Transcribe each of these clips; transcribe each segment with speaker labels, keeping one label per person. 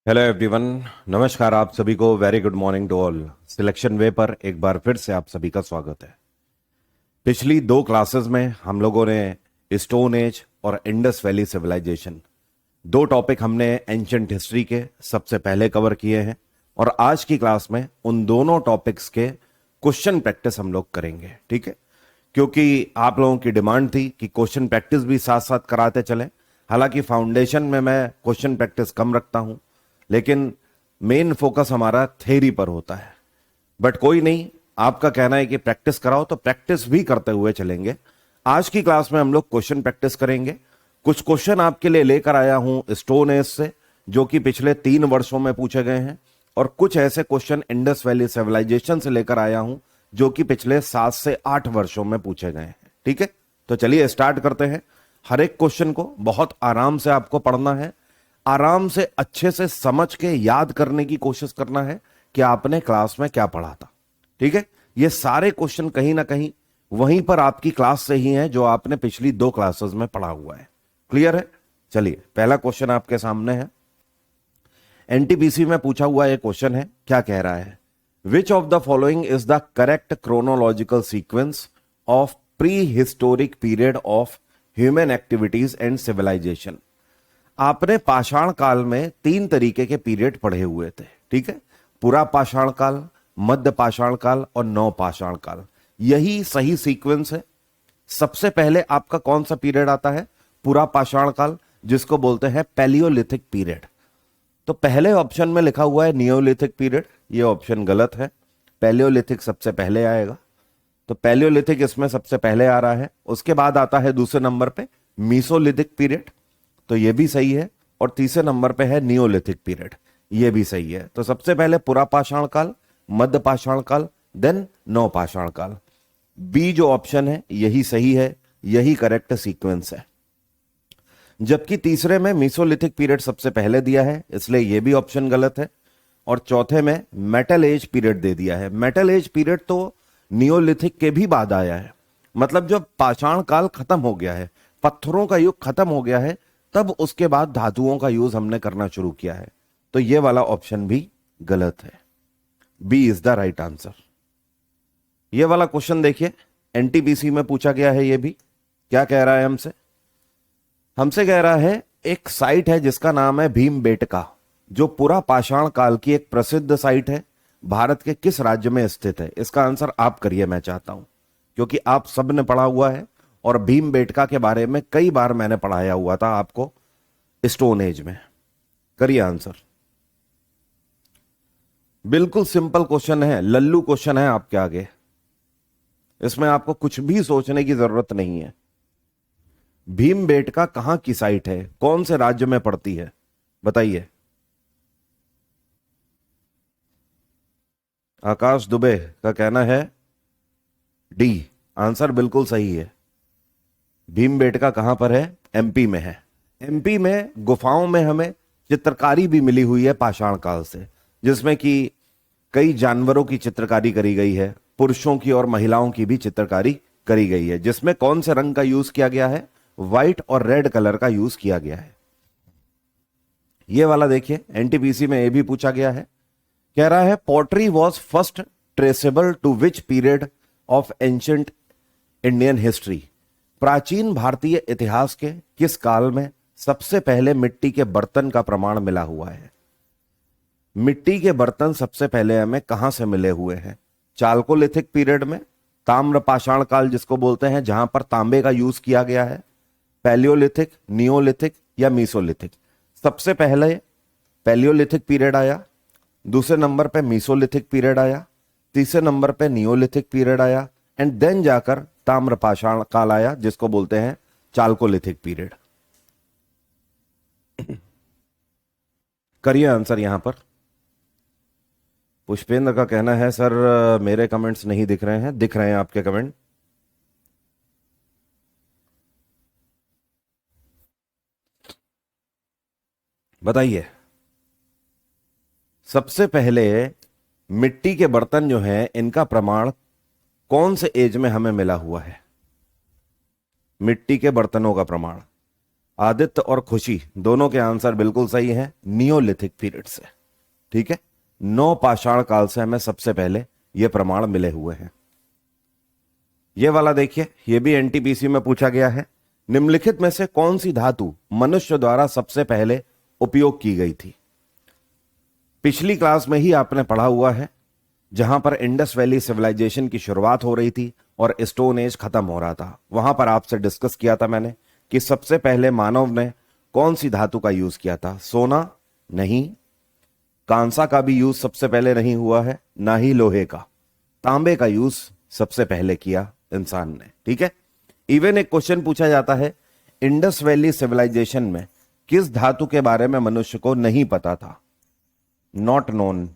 Speaker 1: Hello everyone. नमस्कार आप सभी को। Very good morning to all. Selection way पर एक बार फिर से आप सभी का स्वागत है। पिछली दो क्लासेस में हम लोगों ने स्टोन एज और इंडस वैली सिविलाइजेशन दो टॉपिक हमने एंशंट हिस्ट्री के सबसे पहले कवर किए हैं और आज की क्लास में उन दोनों टॉपिक्स के क्वेश्चन प्रैक्टिस हम लोग करेंगे। ठीक है, क्योंकि आप लोगों की डिमांड थी कि क्वेश्चन प्रैक्टिस भी साथ साथ कराते चलें। हालांकि फाउंडेशन में मैं क्वेश्चन प्रैक्टिस कम रखता हूं, लेकिन मेन फोकस हमारा थ्योरी पर होता है। बट कोई नहीं, आपका कहना है कि प्रैक्टिस कराओ तो प्रैक्टिस भी करते हुए चलेंगे। आज की क्लास में हम लोग क्वेश्चन प्रैक्टिस करेंगे। कुछ क्वेश्चन आपके लिए लेकर आया हूं स्टोन एज से, जो कि पिछले 3 वर्षों में पूछे गए हैं, और कुछ ऐसे क्वेश्चन इंडस वैली सिविलाइजेशन से लेकर आया हूं जो कि पिछले 7 से 8 वर्षों में पूछे गए हैं। ठीक है, तो चलिए स्टार्ट करते हैं। हर एक क्वेश्चन को बहुत आराम से आपको पढ़ना है, आराम से अच्छे से समझ के याद करने की कोशिश करना है कि आपने क्लास में क्या पढ़ा था। ठीक है, ये सारे क्वेश्चन कहीं ना कहीं वहीं पर आपकी क्लास से ही हैं जो आपने पिछली दो क्लासेस में पढ़ा हुआ है। क्लियर है? चलिए, पहला क्वेश्चन आपके सामने है। एनटीपीसी में पूछा हुआ यह क्वेश्चन है, क्या कह रहा है? Which of the following is the correct chronological sequence of prehistoric period of human activities and civilization. आपने पाषाण काल में 3 तरीके के पीरियड पढ़े हुए थे। ठीक है, पुरा पाषाण काल, मध्य पाषाण काल और नव पाषाण काल। यही सही सीक्वेंस है। सबसे पहले आपका कौन सा पीरियड आता है? पुरा पाषाण काल, जिसको बोलते हैं पैलियोलिथिक पीरियड। तो पहले ऑप्शन में लिखा हुआ है नियोलिथिक पीरियड, ये ऑप्शन गलत है। पैलियोलिथिक सबसे पहले आएगा, तो पैलियोलिथिक इसमें सबसे पहले आ रहा है। उसके बाद आता है दूसरे नंबर पे मीसोलिथिक पीरियड, तो ये भी सही है। और तीसरे नंबर पे है नियोलिथिक पीरियड, ये भी सही है। तो सबसे पहले पुरा पाषाण काल, मध्य पाषाण काल, देन नव पाषाण काल। बी जो ऑप्शन है यही सही है, यही करेक्ट सीक्वेंस है। जबकि तीसरे में मीसोलिथिक पीरियड सबसे पहले दिया है, इसलिए यह भी ऑप्शन गलत है। और चौथे में मेटल एज पीरियड दे दिया है। मेटल एज पीरियड तो नियोलिथिक के भी बाद आया है, मतलब जब पाषाण काल खत्म हो गया है, पत्थरों का युग खत्म हो गया है, तब उसके बाद धातुओं का यूज हमने करना शुरू किया है। तो यह वाला ऑप्शन भी गलत है। B is the right answer. यह वाला क्वेश्चन देखिए, एनटीपीसी में पूछा गया है। यह भी क्या कह रहा है हमसे? हमसे कह रहा है एक साइट है जिसका नाम है भीमबेटका, जो पूरा पाषाण काल की एक प्रसिद्ध साइट है। भारत के किस राज्य में स्थित है? इसका आंसर आप करिए, मैं चाहता हूं, क्योंकि आप सबने पढ़ा हुआ है और भीमबेटका के बारे में कई बार मैंने पढ़ाया हुआ था आपको स्टोन एज में। करिए आंसर। बिल्कुल सिंपल क्वेश्चन है, लल्लू क्वेश्चन है आपके आगे। इसमें आपको कुछ भी सोचने की जरूरत नहीं है। भीमबेटका कहां की साइट है, कौन से राज्य में पड़ती है, बताइए। आकाश दुबे का कहना है डी। आंसर बिल्कुल सही है। भीमबेटका कहां पर है? एमपी में है। एमपी में गुफाओं में हमें चित्रकारी भी मिली हुई है पाषाण काल से, जिसमें कि कई जानवरों की चित्रकारी करी गई है, पुरुषों की और महिलाओं की भी चित्रकारी करी गई है, जिसमें कौन से रंग का यूज किया गया है? व्हाइट और रेड कलर का यूज किया गया है। ये वाला देखिए, एनटीपीसी में ये भी पूछा गया है। कह रहा है pottery was first traceable to which period of ancient Indian history. प्राचीन भारतीय इतिहास के किस काल में सबसे पहले मिट्टी के बर्तन का प्रमाण मिला हुआ है? मिट्टी के बर्तन सबसे पहले हमें कहां से मिले हुए हैं? चाल्कोलिथिक पीरियड में, ताम्र पाषाण काल जिसको बोलते हैं, जहां पर तांबे का यूज किया गया है, पैलियोलिथिक, नियोलिथिक या मीसोलिथिक। सबसे पहले पैलियोलिथिक पीरियड आया, दूसरे नंबर पे मीसोलिथिक पीरियड आया, तीसरे नंबर पे नियोलिथिक पीरियड आया, एंड देन जाकर ताम्र पाषाण काल आया जिसको बोलते हैं चाल्कोलिथिक पीरियड। करिए आंसर यहां पर। पुष्पेंद्र का कहना है सर मेरे कमेंट्स नहीं दिख रहे हैं। दिख रहे हैं आपके कमेंट। बताइए, सबसे पहले मिट्टी के बर्तन जो हैं इनका प्रमाण कौन से एज में हमें मिला हुआ है? मिट्टी के बर्तनों का प्रमाण आदित्य और खुशी दोनों के आंसर बिल्कुल सही हैं, नियोलिथिक पीरियड से। ठीक है, नौ पाषाण काल से हमें सबसे पहले ये प्रमाण मिले हुए हैं। ये वाला देखिए, ये भी एनटीपीसी में पूछा गया है। निम्नलिखित में से कौन सी धातु मनुष्य द्वारा सबसे पहले उपयोग की गई थी? पिछली क्लास में ही आपने पढ़ा हुआ है, जहां पर इंडस वैली सिविलाइजेशन की शुरुआत हो रही थी और स्टोन एज खत्म हो रहा था। वहां पर आपसे डिस्कस किया था मैंने कि सबसे पहले मानव ने कौन सी धातु का यूज किया था? सोना नहीं, कांसा का भी यूज सबसे पहले नहीं हुआ है, ना ही लोहे का। तांबे का यूज सबसे पहले किया इंसान ने। ठीक है, इवन एक क्वेश्चन पूछा जाता है, इंडस वैली सिविलाइजेशन में किस धातु के बारे में मनुष्य को नहीं पता था? Not known.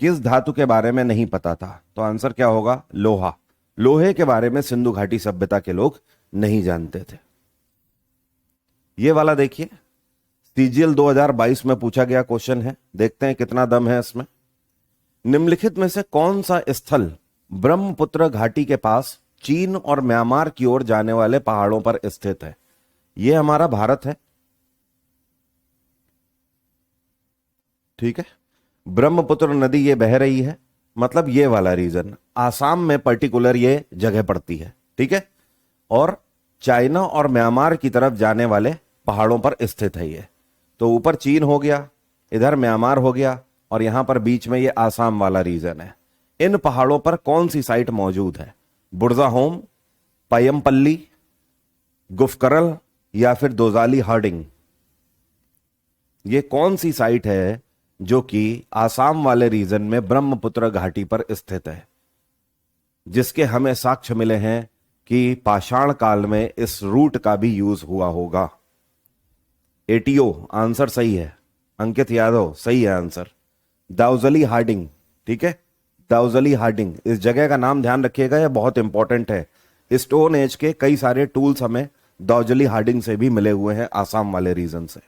Speaker 1: किस धातु के बारे में नहीं पता था? तो आंसर क्या होगा? लोहा। लोहे के बारे में सिंधु घाटी सभ्यता के लोग नहीं जानते थे। ये वाला देखिए, सीजीएल 2022 में पूछा गया क्वेश्चन है, देखते हैं कितना दम है इसमें। निम्नलिखित में से कौन सा स्थल ब्रह्मपुत्र घाटी के पास चीन और म्यांमार की ओर जाने वाले पहाड़ों पर स्थित है? यह हमारा भारत है। ठीक है, ब्रह्मपुत्र नदी ये बह रही है, मतलब ये वाला रीजन आसाम में पर्टिकुलर ये जगह पड़ती है। ठीक है, और चाइना और म्यांमार की तरफ जाने वाले पहाड़ों पर स्थित है ये। तो ऊपर चीन हो गया, इधर म्यांमार हो गया, और यहां पर बीच में ये आसाम वाला रीजन है। इन पहाड़ों पर कौन सी साइट मौजूद है? बुर्जाहोम, पयमपल्ली, गुफकरल या फिर दोजाली हार्डिंग? ये कौन सी साइट है जो कि आसाम वाले रीजन में ब्रह्मपुत्र घाटी पर स्थित है, जिसके हमें साक्ष्य मिले हैं कि पाषाण काल में इस रूट का भी यूज हुआ होगा? एटीओ आंसर सही है। अंकित यादव सही है आंसर। दाउजली हार्डिंग, ठीक है, दाउजली हार्डिंग, इस जगह का नाम ध्यान रखिएगा, यह बहुत इंपॉर्टेंट है। स्टोन एज के कई सारे टूल्स हमें दाउजली हार्डिंग से भी मिले हुए हैं, आसाम वाले रीजन से।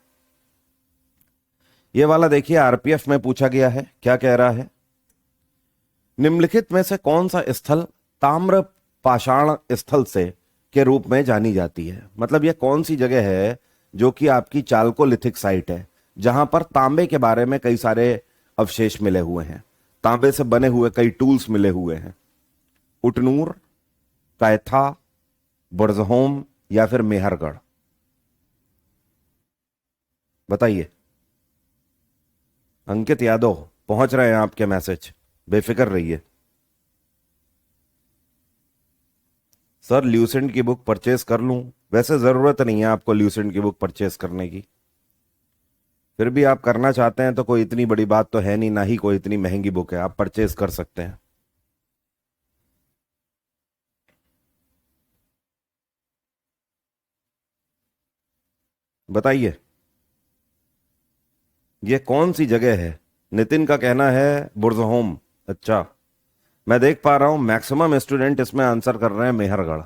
Speaker 1: ये वाला देखिए, आरपीएफ में पूछा गया है, क्या कह रहा है? निम्नलिखित में से कौन सा स्थल ताम्र पाषाण स्थल से के रूप में जानी जाती है? मतलब यह कौन सी जगह है जो कि आपकी चाल्कोलिथिक साइट है, जहां पर तांबे के बारे में कई सारे अवशेष मिले हुए हैं, तांबे से बने हुए कई टूल्स मिले हुए हैं? उटनूर, कैथा, बुर्जहोम या फिर मेहरगढ़? बताइए। अंकित यादव पहुंच रहे हैं आपके मैसेज, बेफिक्र रहिए। सर ल्यूसेंट की बुक परचेस कर लूं? वैसे जरूरत नहीं है आपको ल्यूसेंट की बुक परचेस करने की, फिर भी आप करना चाहते हैं तो कोई इतनी बड़ी बात तो है नहीं, ना ही कोई इतनी महंगी बुक है, आप परचेस कर सकते हैं। बताइए, ये कौन सी जगह है? नितिन का कहना है बुर्जहोम। अच्छा, मैं देख पा रहा हूं मैक्सिमम स्टूडेंट इसमें आंसर कर रहे हैं मेहरगढ़।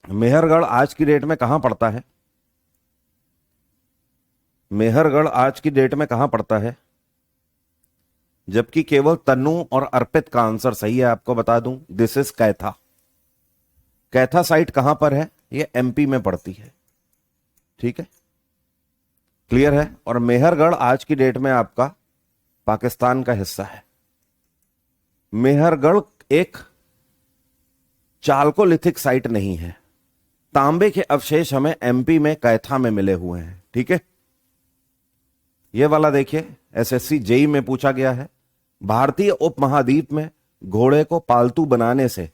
Speaker 1: मेहरगढ़ आज की डेट में कहां पड़ता है? मेहरगढ़ आज की डेट में कहां पड़ता है? जबकि केवल तन्नू और अर्पित का आंसर सही है, आपको बता दूं, दिस इज कैथा। कैथा साइट कहां पर है? ये एमपी में पड़ती है। ठीक है, क्लियर है। और मेहरगढ़ आज की डेट में आपका पाकिस्तान का हिस्सा है। मेहरगढ़ एक चाल्कोलिथिक साइट नहीं है। तांबे के अवशेष हमें एमपी में कैथा में मिले हुए हैं। ठीक है, यह वाला देखिए, एसएससी जेई में पूछा गया है, भारतीय उपमहाद्वीप में घोड़े को पालतू बनाने से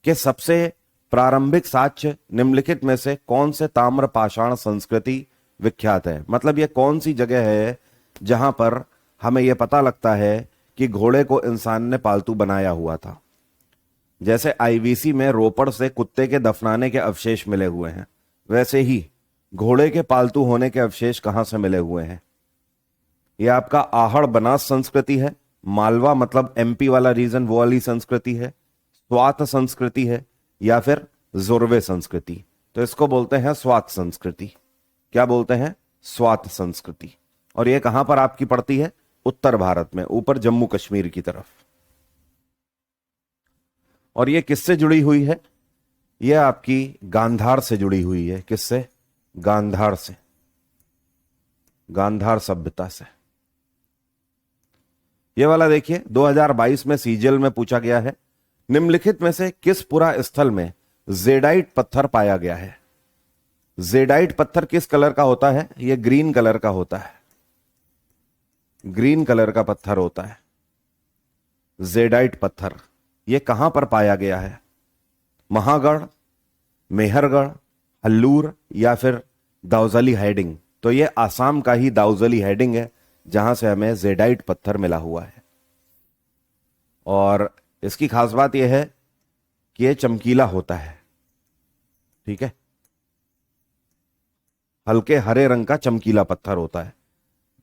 Speaker 1: के सबसे प्रारंभिक साक्ष्य निम्नलिखित में से कौन से ताम्र पाषाण संस्कृति विख्यात है? मतलब यह कौन सी जगह है जहां पर हमें यह पता लगता है कि घोड़े को इंसान ने पालतू बनाया हुआ था? जैसे आईवीसी में रोपड़ से कुत्ते के दफनाने के अवशेष मिले हुए हैं, वैसे ही घोड़े के पालतू होने के अवशेष कहां से मिले हुए हैं? यह आपका आहड़ बनास संस्कृति है, मालवा मतलब एमपी वाला रीजन, वो वाली संस्कृति है, स्वात संस्कृति है, या फिर जोरवे संस्कृति? तो इसको बोलते हैं स्वात संस्कृति। क्या बोलते हैं? स्वात संस्कृति। और यह कहां पर आपकी पड़ती है? उत्तर भारत में, ऊपर जम्मू कश्मीर की तरफ। और यह किससे जुड़ी हुई है? ये आपकी गांधार से जुड़ी हुई है। किससे? गांधार से, गांधार सभ्यता से। ये वाला देखिए 2022 में सीजीएल में पूछा गया है, निम्नलिखित में से किस पुरा स्थल में जेडाइट पत्थर पाया गया है? जेडाइट पत्थर किस कलर का होता है? ये ग्रीन कलर का होता है, ग्रीन कलर का पत्थर होता है जेडाइट पत्थर। ये कहां पर पाया गया है? महागढ़, मेहरगढ़, हल्लूर या फिर दाउजली हेडिंग? तो ये आसाम का ही दाउजली हेडिंग है जहां से हमें जेडाइट पत्थर मिला हुआ है। और इसकी खास बात यह है कि यह चमकीला होता है। ठीक है, हल्के हरे रंग का चमकीला पत्थर होता है,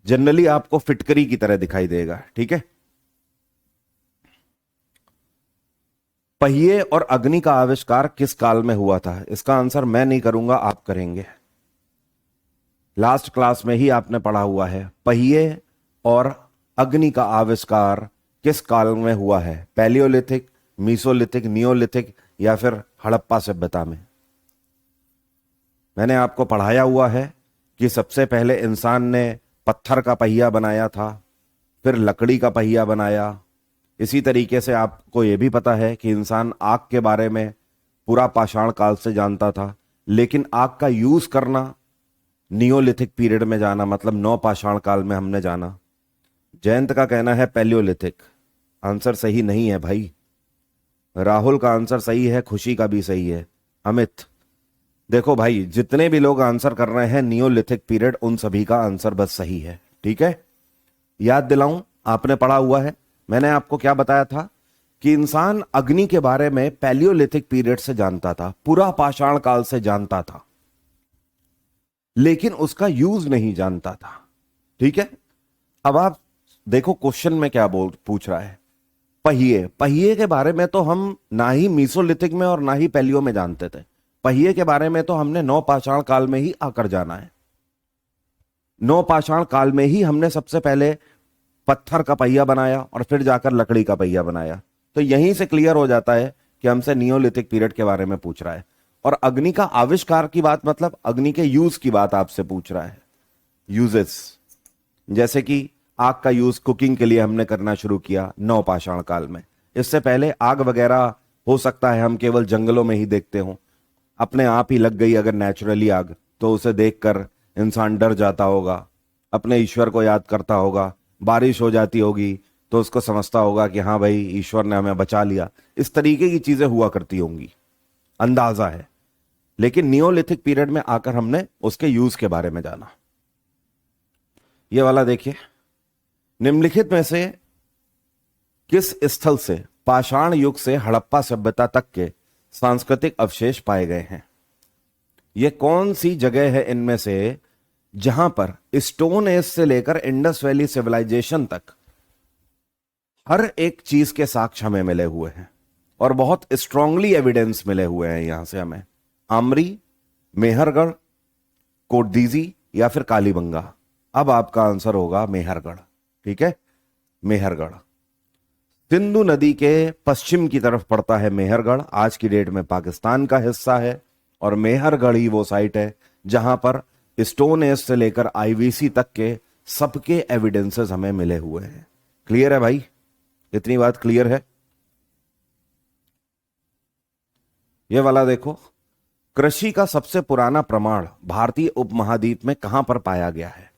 Speaker 1: जनरली आपको फिटकरी की तरह दिखाई देगा। ठीक है, पहिए और अग्नि का आविष्कार किस काल में हुआ था? इसका आंसर मैं नहीं करूंगा, आप करेंगे। लास्ट क्लास में ही आपने पढ़ा हुआ है, पहिए और अग्नि का आविष्कार किस काल में हुआ है? पैलियोलिथिक, मीसोलिथिक, नियोलिथिक या फिर हड़प्पा सभ्यता में? मैंने आपको पढ़ाया हुआ है कि सबसे पहले इंसान ने पत्थर का पहिया बनाया था, फिर लकड़ी का पहिया बनाया। इसी तरीके से आपको यह भी पता है कि इंसान आग के बारे में पूरा पाषाण काल से जानता था, लेकिन आग का यूज करना नियोलिथिक पीरियड में जाना, मतलब नौ पाषाण काल में हमने जाना। जयंत का कहना है पैलियोलिथिक। आंसर सही नहीं है भाई। राहुल का आंसर सही है, खुशी का भी सही है। अमित, देखो भाई, जितने भी लोग आंसर कर रहे हैं नियोलिथिक पीरियड, उन सभी का आंसर बस सही है। ठीक है, याद दिलाऊं, आपने पढ़ा हुआ है, मैंने आपको क्या बताया था कि इंसान अग्नि के बारे में पैलियोलिथिक पीरियड से जानता था, पूरा पाषाण काल से जानता था, लेकिन उसका यूज नहीं जानता था। ठीक है, अब आप देखो क्वेश्चन में क्या पूछ रहा है। पहिए, पहिए के बारे में तो हम ना ही मीसोलिथिक में और ना ही पैलियो में जानते थे। पहिए के बारे में तो हमने नौ पाषाण काल में ही आकर जाना है। नौ पाषाण काल में ही हमने सबसे पहले पत्थर का पहिया बनाया और फिर जाकर लकड़ी का पहिया बनाया। तो यहीं से क्लियर हो जाता है कि हमसे नियोलिथिक पीरियड के बारे में पूछ रहा है। और अग्नि का आविष्कार की बात, मतलब अग्नि के यूज की बात आपसे पूछ रहा है। यूजेस, जैसे कि आग का यूज कुकिंग के लिए हमने करना शुरू किया नौ पाषाण काल में। इससे पहले आग वगैरह हो सकता है हम केवल जंगलों में ही देखते हों, अपने आप ही लग गई अगर नेचुरली आग, तो उसे देखकर इंसान डर जाता होगा, अपने ईश्वर को याद करता होगा। बारिश हो जाती होगी तो उसको समझता होगा कि हाँ भाई, ईश्वर ने हमें बचा लिया। इस तरीके की चीजें हुआ करती होंगी, अंदाजा है। लेकिन नियोलिथिक पीरियड में आकर हमने उसके यूज के बारे में जाना। ये वाला देखिए, निम्नलिखित में से किस स्थल से पाषाण युग से हड़प्पा सभ्यता तक के सांस्कृतिक अवशेष पाए गए हैं? यह कौन सी जगह है इनमें से जहां पर स्टोन एज से लेकर इंडस वैली सिविलाइजेशन तक हर एक चीज के साक्ष्य हमें मिले हुए हैं और बहुत स्ट्रांगली एविडेंस मिले हुए हैं यहां से हमें? आमरी, मेहरगढ़, कोटदीजी या फिर कालीबंगा? अब आपका आंसर होगा मेहरगढ़। ठीक है, मेहरगढ़। सिंधु नदी के पश्चिम की तरफ पड़ता है मेहरगढ़, आज की डेट में पाकिस्तान का हिस्सा है। और मेहरगढ़ ही वो साइट है जहां पर स्टोन एज से लेकर आईवीसी तक के सबके एविडेंसेस हमें मिले हुए हैं। क्लियर है भाई? इतनी बात क्लियर है? ये वाला देखो, कृषि का सबसे पुराना प्रमाण भारतीय उपमहाद्वीप में कहां पर पाया गया है?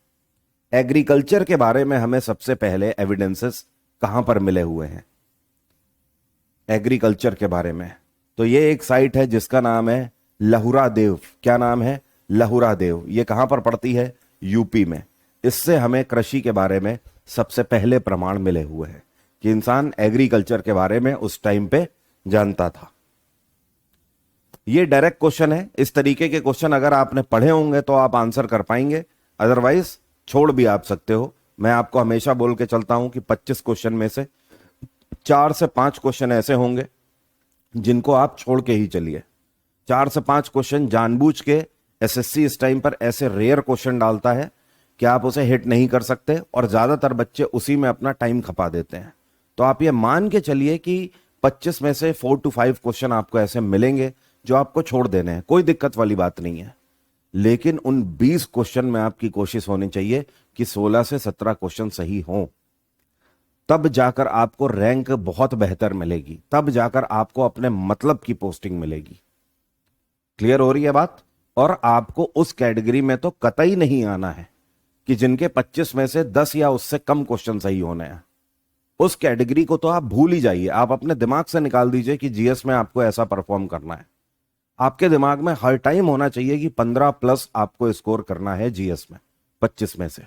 Speaker 1: एग्रीकल्चर के बारे में हमें सबसे पहले एविडेंसेस कहां पर मिले हुए हैं एग्रीकल्चर के बारे में? तो ये एक साइट है जिसका नाम है लहुरा देव। क्या नाम है? लहुरा देव। ये कहां पर पड़ती है? यूपी में। इससे हमें कृषि के बारे में सबसे पहले प्रमाण मिले हुए हैं कि इंसान एग्रीकल्चर के बारे में उस टाइम पे जानता था। ये डायरेक्ट क्वेश्चन है। इस तरीके के क्वेश्चन अगर आपने पढ़े होंगे तो आप आंसर कर पाएंगे, अदरवाइज छोड़ भी आप सकते हो। मैं आपको हमेशा बोल के चलता हूं कि 25 क्वेश्चन में से 4 से 5 क्वेश्चन ऐसे होंगे जिनको आप छोड़ के ही चलिए। 4 से 5 क्वेश्चन जानबूझ के एसएससी इस टाइम पर ऐसे रेयर क्वेश्चन डालता है कि आप उसे हिट नहीं कर सकते, और ज्यादातर बच्चे उसी में अपना टाइम खपा देते हैं। तो आप ये मान के चलिए कि 25 में से 4 to 5 क्वेश्चन आपको ऐसे मिलेंगे जो आपको छोड़ देने हैं, कोई दिक्कत वाली बात नहीं है। लेकिन उन 20 क्वेश्चन में आपकी कोशिश होनी चाहिए कि 16 से 17 क्वेश्चन सही हों, तब जाकर आपको रैंक बहुत बेहतर मिलेगी, तब जाकर आपको अपने मतलब की पोस्टिंग मिलेगी। क्लियर हो रही है बात? और आपको उस कैटेगरी में तो कतई नहीं आना है कि जिनके 25 में से 10 या उससे कम क्वेश्चन सही होने हैं। उस कैटेगरी को तो आप भूल ही जाइए, आप अपने दिमाग से निकाल दीजिए कि जीएस में आपको ऐसा परफॉर्म करना है। आपके दिमाग में हर टाइम होना चाहिए कि 15 प्लस आपको स्कोर करना है जीएस में 25 में से।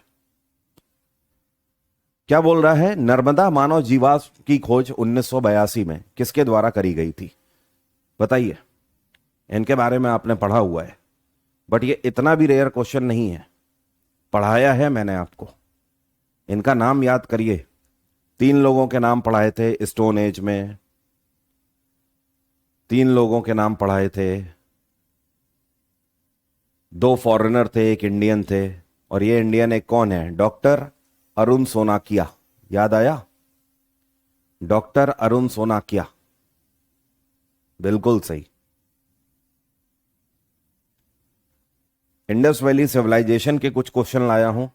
Speaker 1: क्या बोल रहा है? नर्मदा मानव जीवाश्म की खोज 1982 में किसके द्वारा करी गई थी? बताइए। इनके बारे में आपने पढ़ा हुआ है, बट ये इतना भी रेयर क्वेश्चन नहीं है, पढ़ाया है मैंने आपको। इनका नाम याद करिए। 3 लोगों के नाम पढ़ाए थे स्टोन एज में, 3 लोगों के नाम पढ़ाए थे, 2 फॉरेनर थे, 1 इंडियन थे, और ये इंडियन एक कौन है? डॉक्टर अरुण सोनाकिया। याद आया? डॉक्टर अरुण सोनाकिया, बिल्कुल सही। इंडस वैली सिविलाइजेशन के कुछ क्वेश्चन लाया हूं।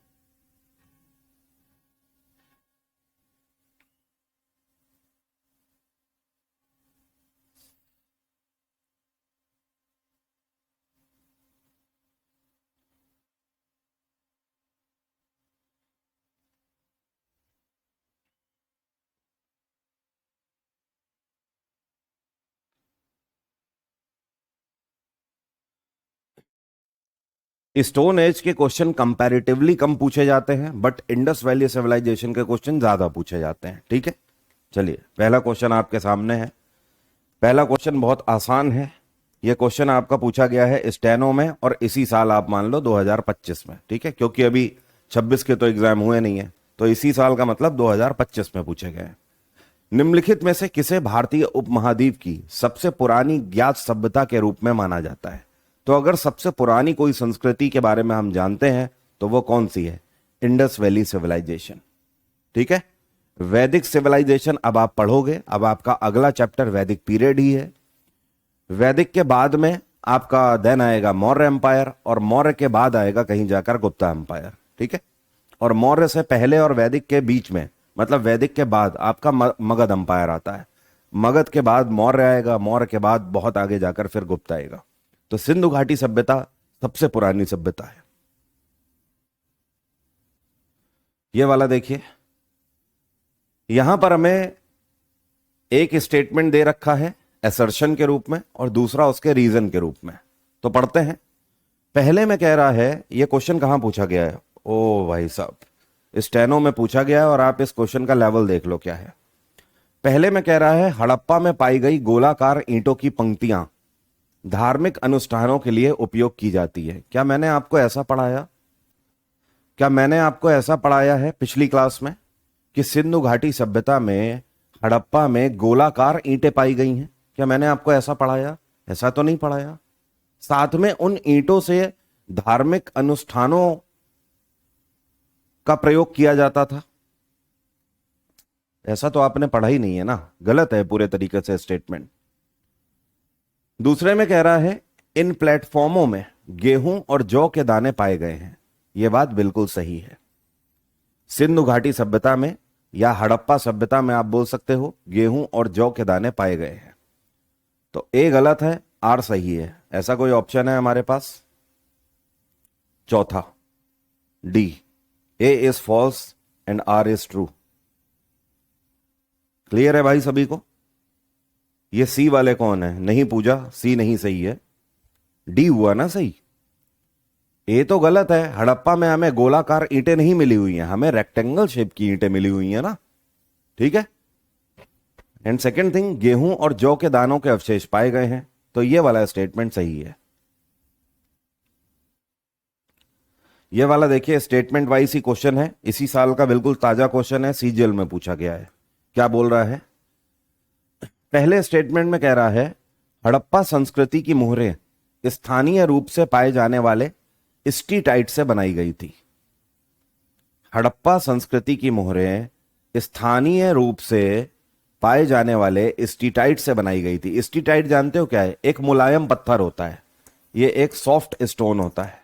Speaker 1: स्टोन एज के क्वेश्चन कंपैरेटिवली कम पूछे जाते हैं, बट इंडस वैली सिविलाइजेशन के क्वेश्चन ज्यादा पूछे जाते हैं। ठीक है, चलिए पहला क्वेश्चन आपके सामने है। पहला क्वेश्चन बहुत आसान है। यह क्वेश्चन आपका पूछा गया है स्टेनो में, और इसी साल आप मान लो 2025 में। ठीक है, क्योंकि अभी 26 के तो एग्जाम हुए नहीं है, तो इसी साल का मतलब 2025 में पूछे गए। निम्नलिखित में से किसे भारतीय उपमहाद्वीप की सबसे पुरानी ज्ञात सभ्यता के रूप में माना जाता है? तो अगर सबसे पुरानी कोई संस्कृति के बारे में हम जानते हैं तो वो कौन सी है? Indus valley civilization. ठीक है, वैदिक सिविलाइजेशन अब आप पढ़ोगे। अब आपका अगला चैप्टर वैदिक पीरियड ही है। वैदिक के बाद में आपका देन आएगा मौर्य एम्पायर, और मौर्य के बाद आएगा कहीं जाकर गुप्ता एम्पायर। ठीक है, और मौर्य से पहले और वैदिक के बीच में, मतलब वैदिक के बाद आपका मगध एम्पायर आता है। मगध के बाद मौर्य आएगा, मौर्य के बाद बहुत आगे जाकर फिर गुप्त आएगा। तो सिंधु घाटी सभ्यता सबसे पुरानी सभ्यता है। ये वाला देखिए, यहां पर हमें एक स्टेटमेंट दे रखा है असर्शन के रूप में, और दूसरा उसके रीजन के रूप में। तो पढ़ते हैं। पहले में कह रहा है, यह क्वेश्चन कहां पूछा गया है? ओ भाई साहब, स्टेनो में पूछा गया है, और आप इस क्वेश्चन का लेवल देख लो क्या है। पहले में कह रहा है हड़प्पा में पाई गई गोलाकार ईंटों की पंक्तियां धार्मिक अनुष्ठानों के लिए उपयोग की जाती है। क्या मैंने आपको ऐसा पढ़ाया? क्या मैंने आपको ऐसा पढ़ाया है पिछली क्लास में कि सिंधु घाटी सभ्यता में हड़प्पा में गोलाकार ईंटें पाई गई हैं? क्या मैंने आपको ऐसा पढ़ाया? ऐसा तो नहीं पढ़ाया। साथ में उन ईंटों से धार्मिक अनुष्ठानों का प्रयोग किया जाता था, ऐसा तो आपने पढ़ा ही नहीं है ना। गलत है पूरे तरीके से स्टेटमेंट। दूसरे में कह रहा है इन प्लेटफॉर्मों में गेहूं और जौ के दाने पाए गए हैं। यह बात बिल्कुल सही है। सिंधु घाटी सभ्यता में या हड़प्पा सभ्यता में आप बोल सकते हो गेहूं और जौ के दाने पाए गए हैं। तो ए गलत है, आर सही है। ऐसा कोई ऑप्शन है हमारे पास? चौथा D, A is false and R is true. Clear है भाई सभी को? ये सी वाले कौन है? नहीं पूजा, सी नहीं सही है, डी हुआ ना सही। ए तो गलत है। हड़प्पा में हमें गोलाकार ईंटें नहीं मिली हुई हैं, हमें रेक्टेंगल शेप की ईंटें मिली हुई हैं ना। ठीक है। एंड सेकेंड थिंग, गेहूं और जौ के दानों के अवशेष पाए गए हैं, तो ये वाला स्टेटमेंट सही है। ये वाला देखिए स्टेटमेंट वाइज ही क्वेश्चन है, इसी साल का बिल्कुल ताजा क्वेश्चन है, सीजीएल में पूछा गया है। क्या बोल रहा है? पहले स्टेटमेंट में कह रहा है हड़प्पा संस्कृति की मोहरें स्थानीय रूप से पाए जाने वाले स्टीटाइट से बनाई गई थी। हड़प्पा संस्कृति की मोहरें स्थानीय रूप से पाए जाने वाले स्टीटाइट से बनाई गई थी। स्टीटाइट जानते हो क्या है? एक मुलायम पत्थर होता है, ये एक सॉफ्ट स्टोन होता है,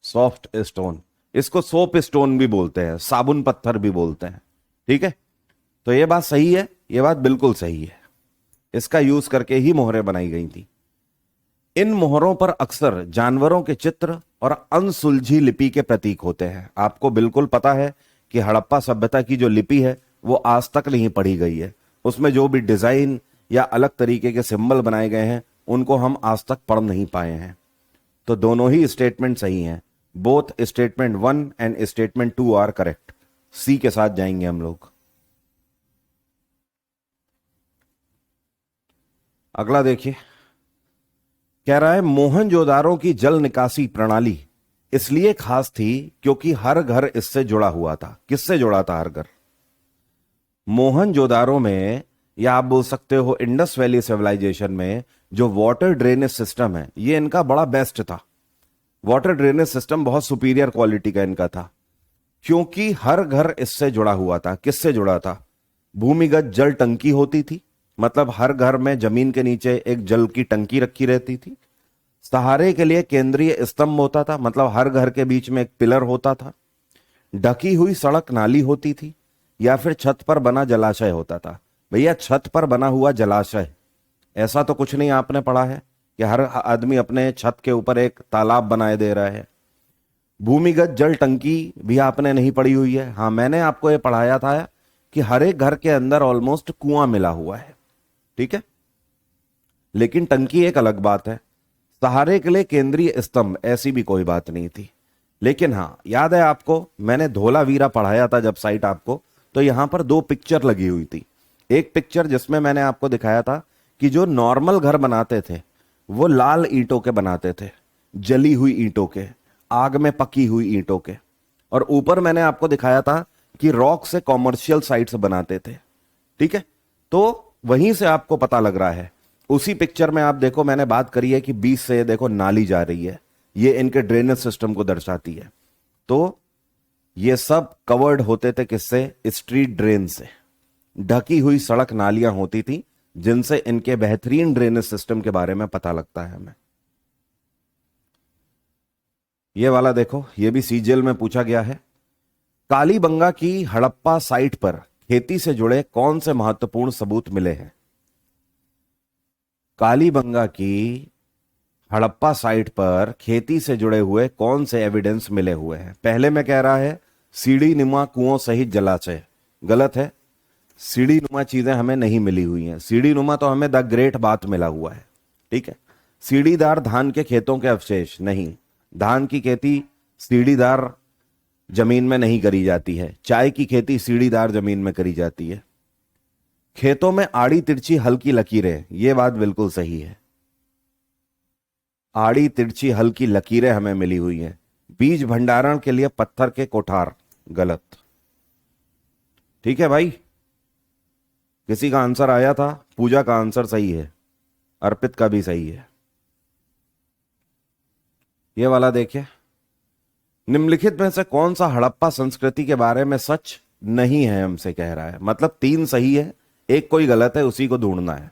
Speaker 1: सॉफ्ट स्टोन। इसको सोप स्टोन भी बोलते हैं, साबुन पत्थर भी बोलते हैं। ठीक है, तो ये बात सही है, ये बात बिल्कुल सही है। इसका यूज करके ही मोहरें बनाई गई थी। इन मोहरों पर अक्सर जानवरों के चित्र और अनसुलझी लिपि के प्रतीक होते हैं। आपको बिल्कुल पता है कि हड़प्पा सभ्यता की जो लिपि है वो आज तक नहीं पढ़ी गई है। उसमें जो भी डिजाइन या अलग तरीके के सिंबल बनाए गए हैं उनको हम आज तक पढ़ नहीं पाए हैं। तो दोनों ही स्टेटमेंट सही हैं। Both statement 1 and statement 2 are correct. C के साथ जाएंगे हम लोग। अगला देखिए, कह रहा है मोहनजोदारो की जल निकासी प्रणाली इसलिए खास थी क्योंकि हर घर इससे जुड़ा हुआ था। किससे जुड़ा था हर घर? मोहनजोदारो में, या आप बोल सकते हो इंडस वैली सिविलाइजेशन में, जो वाटर ड्रेनेज सिस्टम है ये इनका बड़ा बेस्ट था। वाटर ड्रेनेज सिस्टम बहुत सुपीरियर क्वालिटी का इनका था, क्योंकि हर घर इससे जुड़ा हुआ था। किससे जुड़ा था? भूमिगत जल टंकी होती थी, मतलब हर घर में जमीन के नीचे एक जल की टंकी रखी रहती थी। सहारे के लिए केंद्रीय स्तंभ होता था, मतलब हर घर के बीच में एक पिलर होता था। ढकी हुई सड़क नाली होती थी, या फिर छत पर बना जलाशय होता था। भैया छत पर बना हुआ जलाशय, ऐसा तो कुछ नहीं आपने पढ़ा है कि हर आदमी अपने छत के ऊपर एक तालाब बनाए दे रहा है। भूमिगत जल टंकी भी आपने नहीं पढ़ी हुई है। हाँ, मैंने आपको यह पढ़ाया था कि हर एक घर के अंदर ऑलमोस्ट कुआं मिला हुआ है। ठीक है, लेकिन टंकी एक अलग बात है। सहारे के लिए केंद्रीय स्तंभ, ऐसी भी कोई बात नहीं थी। लेकिन हाँ, याद है आपको, मैंने धोलावीरा पढ़ाया था जब साइट आपको, तो यहां पर 2 पिक्चर लगी हुई थी। एक पिक्चर जिसमें मैंने आपको दिखाया था कि जो नॉर्मल घर बनाते थे वो लाल ईंटों के बनाते थे, जली हुई ईंटों के, आग में पकी हुई ईंटों के। और ऊपर मैंने आपको दिखाया था कि रॉक से कॉमर्शियल साइट्स बनाते थे। ठीक है, तो वहीं से आपको पता लग रहा है। उसी पिक्चर में आप देखो, मैंने बात करी है कि बीच से देखो नाली जा रही है, ये इनके ड्रेनेज सिस्टम को दर्शाती है। तो ये सब कवर्ड होते थे किससे? स्ट्रीट ड्रेन से। ढकी हुई सड़क नालियां होती थी जिनसे इनके बेहतरीन ड्रेनेज सिस्टम के बारे में पता लगता है हमें। ये वाला देखो, ये भी सीजीएल में पूछा गया है। कालीबंगा की हड़प्पा साइट पर खेती से जुड़े कौन से महत्वपूर्ण सबूत मिले हैं? कालीबंगा की हड़प्पा साइट पर खेती से जुड़े हुए कौन से एविडेंस मिले हुए हैं? पहले में कह रहा है सीढ़ी नुमा कुओं सहित जलाशय। गलत है, सीढ़ी नुमा चीजें हमें नहीं मिली हुई हैं। सीढ़ी नुमा तो हमें द ग्रेट बात मिला हुआ है। ठीक है, सीढ़ीदार धान के खेतों के अवशेष नहीं। धान की खेती सीढ़ीदार जमीन में नहीं करी जाती है, चाय की खेती सीढ़ीदार जमीन में करी जाती है। खेतों में आड़ी तिरछी हल्की लकीरें, यह बात बिल्कुल सही है। आड़ी तिरछी हल्की लकीरें हमें मिली हुई हैं। बीज भंडारण के लिए पत्थर के कोठार, गलत। ठीक है भाई, किसी का आंसर आया था, पूजा का आंसर सही है, अर्पित का भी सही है। यह वाला देखिए, निम्नलिखित में से कौन सा हड़प्पा संस्कृति के बारे में सच नहीं है हमसे कह रहा है। मतलब 3 सही है, एक कोई गलत है, उसी को ढूंढना है।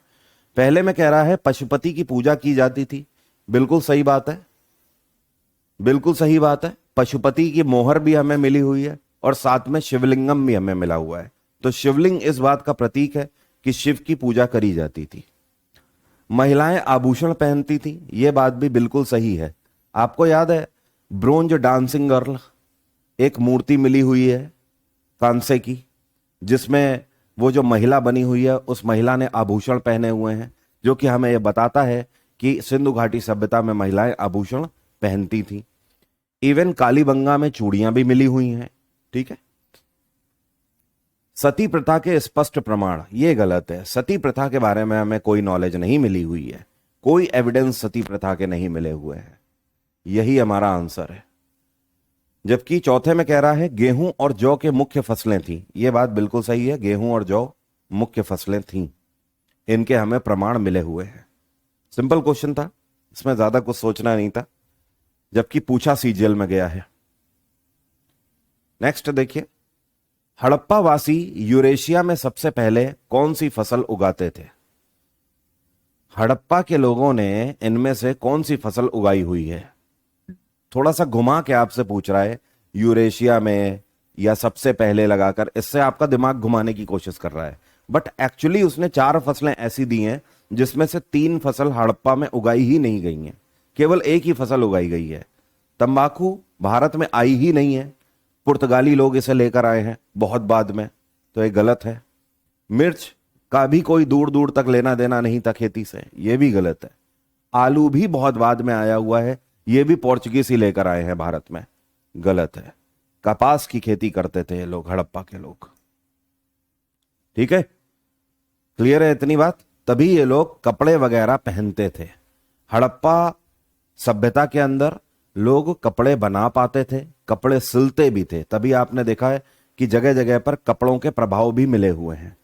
Speaker 1: पहले में कह रहा है पशुपति की पूजा की जाती थी। बिल्कुल सही बात है, बिल्कुल सही बात है। पशुपति की मोहर भी हमें मिली हुई है और साथ में शिवलिंगम भी हमें मिला हुआ है। तो शिवलिंग इस बात का प्रतीक है कि शिव की पूजा करी जाती थी। महिलाएं आभूषण पहनती थी, यह बात भी बिल्कुल सही है। आपको याद है ब्रोंज डांसिंग गर्ल, एक मूर्ति मिली हुई है कांसे की, जिसमें वो जो महिला बनी हुई है उस महिला ने आभूषण पहने हुए हैं, जो कि हमें यह बताता है कि सिंधु घाटी सभ्यता में महिलाएं आभूषण पहनती थी। इवन कालीबंगा में चूड़ियां भी मिली हुई हैं। ठीक है, सती प्रथा के स्पष्ट प्रमाण, यह गलत है। सती प्रथा के बारे में हमें कोई नॉलेज नहीं मिली हुई है, कोई एविडेंस सती प्रथा के नहीं मिले हुए हैं। यही हमारा आंसर है। जबकि चौथे में कह रहा है गेहूं और जौ के मुख्य फसलें थी। यह बात बिल्कुल सही है, गेहूं और जौ मुख्य फसलें थीं, इनके हमें प्रमाण मिले हुए हैं। सिंपल क्वेश्चन था, इसमें ज्यादा कुछ सोचना नहीं था, जबकि पूछा सीजीएल में गया है। नेक्स्ट देखिए, हड़प्पा वासी यूरेशिया में सबसे पहले कौन सी फसल उगाते थे? हड़प्पा के लोगों ने इनमें से कौन सी फसल उगाई हुई है? थोड़ा सा घुमा के आपसे पूछ रहा है, यूरेशिया में या सबसे पहले लगाकर, इससे आपका दिमाग घुमाने की कोशिश कर रहा है। बट एक्चुअली उसने 4 फसलें ऐसी दी हैं जिसमें से 3 फसल हड़प्पा में उगाई ही नहीं गई हैं, केवल एक ही फसल उगाई गई है। तंबाकू भारत में आई ही नहीं है, पुर्तगाली लोग इसे लेकर आए हैं बहुत बाद में, तो ये गलत है। मिर्च का भी कोई दूर दूर तक लेना देना नहीं था खेती से, यह भी गलत है। आलू भी बहुत बाद में आया हुआ है, यह भी पोर्चुगीज ही लेकर आए हैं भारत में, गलत है। कपास की खेती करते थे ये लोग, हड़प्पा के लोग। ठीक है, क्लियर है इतनी बात? तभी ये लोग कपड़े वगैरह पहनते थे। हड़प्पा सभ्यता के अंदर लोग कपड़े बना पाते थे, कपड़े सिलते भी थे। तभी आपने देखा है कि जगह जगह पर कपड़ों के प्रभाव भी मिले हुए हैं,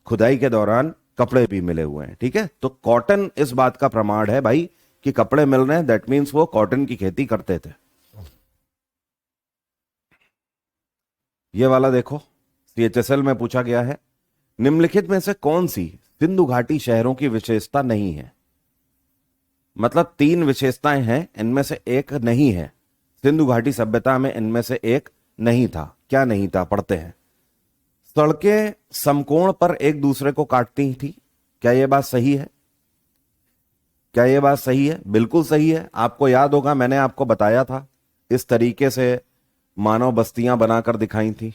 Speaker 1: खुदाई के दौरान कपड़े भी मिले हुए हैं। ठीक है, तो कॉटन इस बात का प्रमाण है भाई कि कपड़े मिल रहे हैं, दैट मीन्स वो कॉटन की खेती करते थे। ये वाला देखो, सीएचएसएल में पूछा गया है, निम्नलिखित में से कौन सी सिंधु घाटी शहरों की विशेषता नहीं है? मतलब 3 विशेषताएं हैं, इनमें से एक नहीं है। सिंधु घाटी सभ्यता में इनमें से एक नहीं था। क्या नहीं था? पढ़ते हैं। सड़कें समकोण पर एक दूसरे को काटती थी। क्या यह बात सही है? क्या यह बात सही है? बिल्कुल सही है। आपको याद होगा, मैंने आपको बताया था इस तरीके से मानव बस्तियां बनाकर दिखाई थी,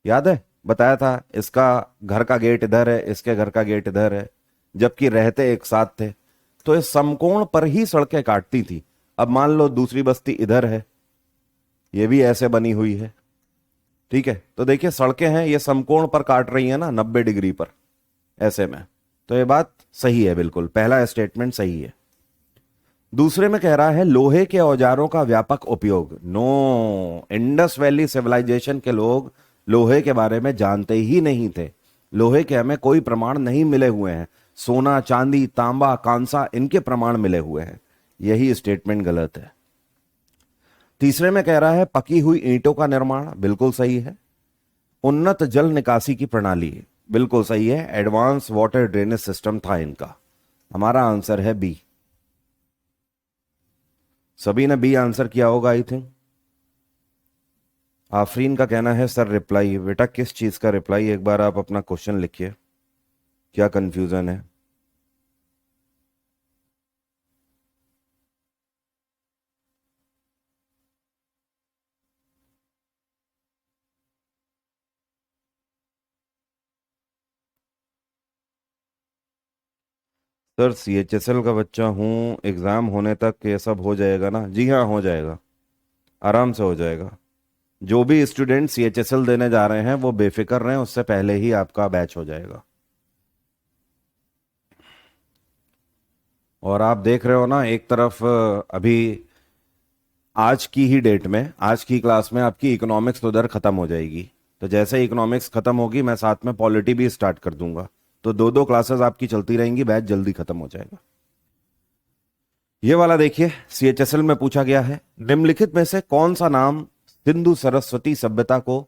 Speaker 1: याद है? बताया था इसका घर का गेट इधर है, इसके घर का गेट इधर है, जबकि रहते एक साथ थे। तो इस समकोण पर ही सड़कें काटती थी। अब मान लो दूसरी बस्ती इधर है, ये भी ऐसे बनी हुई है। ठीक है, तो देखिए सड़कें हैं, ये समकोण पर काट रही है ना, 90 डिग्री पर ऐसे में। तो ये बात सही है, बिल्कुल पहला स्टेटमेंट सही है। दूसरे में कह रहा है लोहे के औजारों का व्यापक उपयोग। नो, इंडस वैली सिविलाइजेशन के लोग लोहे के बारे में जानते ही नहीं थे। लोहे के हमें कोई प्रमाण नहीं मिले हुए हैं। सोना, चांदी, तांबा, कांसा, इनके प्रमाण मिले हुए हैं। यही स्टेटमेंट गलत है। तीसरे में कह रहा है पकी हुई ईंटों का निर्माण। बिल्कुल सही है। उन्नत जल निकासी की प्रणाली, बिल्कुल सही है। एडवांस वाटर ड्रेनेज सिस्टम था इनका। हमारा आंसर है बी। सभी ने बी आंसर किया होगा आई थिंक। आफरीन का कहना है सर रिप्लाई। बेटा किस चीज का रिप्लाई? एक बार आप अपना क्वेश्चन लिखिए, क्या कंफ्यूजन है? सर सीएचएसएल का बच्चा हूं, एग्जाम होने तक ये सब हो जाएगा ना? जी हाँ, हो जाएगा, आराम से हो जाएगा। जो भी स्टूडेंट सीएचएसएल देने जा रहे हैं वो बेफिक्र रहें, उससे पहले ही आपका बैच हो जाएगा। और आप देख रहे हो ना, एक तरफ अभी आज की ही डेट में, आज की क्लास में आपकी इकोनॉमिक्स तो उधर खत्म हो जाएगी। तो जैसे इकोनॉमिक्स खत्म होगी, मैं साथ में पॉलिटी भी स्टार्ट कर दूंगा। तो 2-2 क्लासेस आपकी चलती रहेंगी, बैच जल्दी खत्म हो जाएगा। ये वाला देखिए, सीएचएसएल में पूछा गया है निम्नलिखित में से कौन सा नाम सिंधु सरस्वती सभ्यता को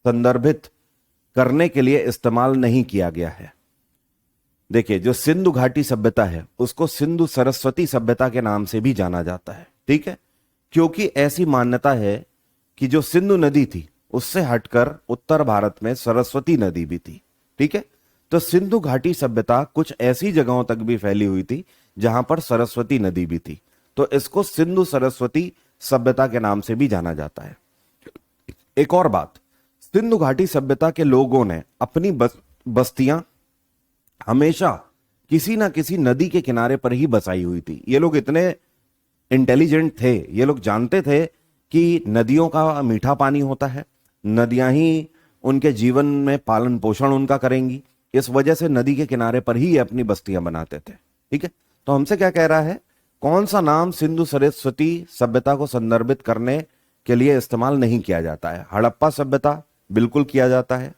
Speaker 1: संदर्भित करने के लिए इस्तेमाल नहीं किया गया है? देखिए, जो सिंधु घाटी सभ्यता है उसको सिंधु सरस्वती सभ्यता के नाम से भी जाना जाता है। ठीक है, क्योंकि ऐसी मान्यता है कि जो सिंधु नदी थी उससे हटकर उत्तर भारत में सरस्वती नदी भी थी। ठीक है, तो सिंधु घाटी सभ्यता कुछ ऐसी जगहों तक भी फैली हुई थी जहां पर सरस्वती नदी भी थी, तो इसको सिंधु सरस्वती सभ्यता के नाम से भी जाना जाता है। एक और बात, सिंधु घाटी सभ्यता के लोगों ने अपनी बस्तियां हमेशा किसी ना किसी नदी के किनारे पर ही बसाई हुई थी। ये लोग इतने इंटेलिजेंट थे, ये लोग जानते थे कि नदियों का मीठा पानी होता है, नदियां ही उनके जीवन में पालन पोषण उनका करेंगी। इस वजह से नदी के किनारे पर ही ये अपनी बस्तियां बनाते थे। ठीक है, तो हमसे क्या कह रहा है, कौन सा नाम सिंधु सरस्वती सभ्यता को संदर्भित करने के लिए इस्तेमाल नहीं किया जाता है? हड़प्पा सभ्यता बिल्कुल किया जाता है।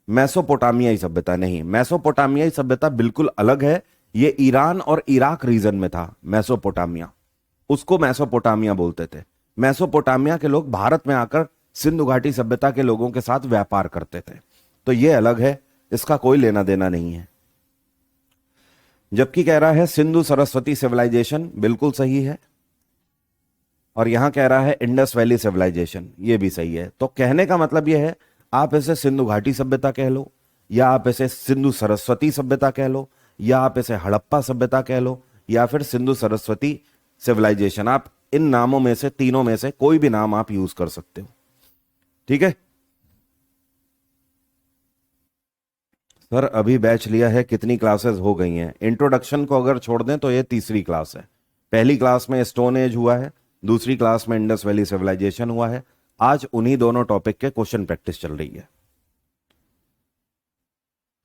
Speaker 1: मेसोपोटामियाई सभ्यता नहीं, मेसोपोटामियाई सभ्यता बिल्कुल अलग है। ये ईरान और इराक रीजन में था मेसोपोटामिया, उसको मेसोपोटामिया बोलते थे। मेसोपोटामिया के लोग भारत में आकर सिंधु घाटी सभ्यता के लोगों के साथ व्यापार करते थे। तो ये अलग है, इसका कोई लेना देना नहीं है। जबकि कह रहा है सिंधु सरस्वती सिविलाइजेशन, बिल्कुल सही है। और यहां कह रहा है इंडस वैली सिविलाइजेशन, ये भी सही है। तो कहने का मतलब यह है, आप इसे सिंधु घाटी सभ्यता कह लो, या आप इसे सिंधु सरस्वती सभ्यता कह लो, या आप इसे हड़प्पा सभ्यता कह लो, या फिर सिंधु सरस्वती सिविलाइजेशन। आप इन नामों में से, तीनों में से कोई भी नाम आप यूज कर सकते हो, ठीक है। सर अभी बैच लिया है, कितनी क्लासेस हो गई हैं? इंट्रोडक्शन को अगर छोड़ दें तो ये तीसरी क्लास है। पहली क्लास में स्टोन एज हुआ है, दूसरी क्लास में इंडस वैली सिविलाइजेशन हुआ है। आज उन्हीं दोनों टॉपिक के क्वेश्चन प्रैक्टिस चल रही है।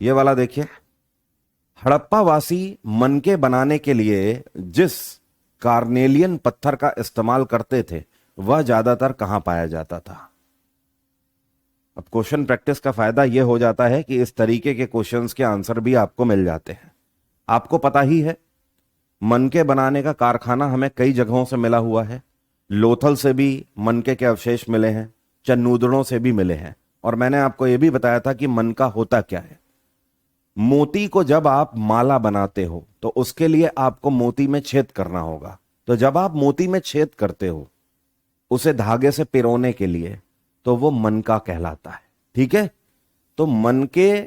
Speaker 1: ये वाला देखिए, हड़प्पा वासी मनके बनाने के लिए जिस कार्नेलियन पत्थर का इस्तेमाल करते थे वह ज्यादातर कहां पाया जाता था? अब क्वेश्चन प्रैक्टिस का फायदा यह हो जाता है कि इस तरीके के क्वेश्चंस के आंसर भी आपको मिल जाते हैं। आपको पता ही है, मनके बनाने का कारखाना हमें कई जगहों से मिला हुआ है। लोथल से भी मनके के अवशेष मिले हैं, चन्नूदड़ों से भी मिले हैं। और मैंने आपको यह भी बताया था कि मनका होता क्या है। मोती को जब आप माला बनाते हो तो उसके लिए आपको मोती में छेद करना होगा। तो जब आप मोती में छेद करते हो उसे धागे से पिरोने के लिए, तो वो मनका कहलाता है, ठीक है। तो मनके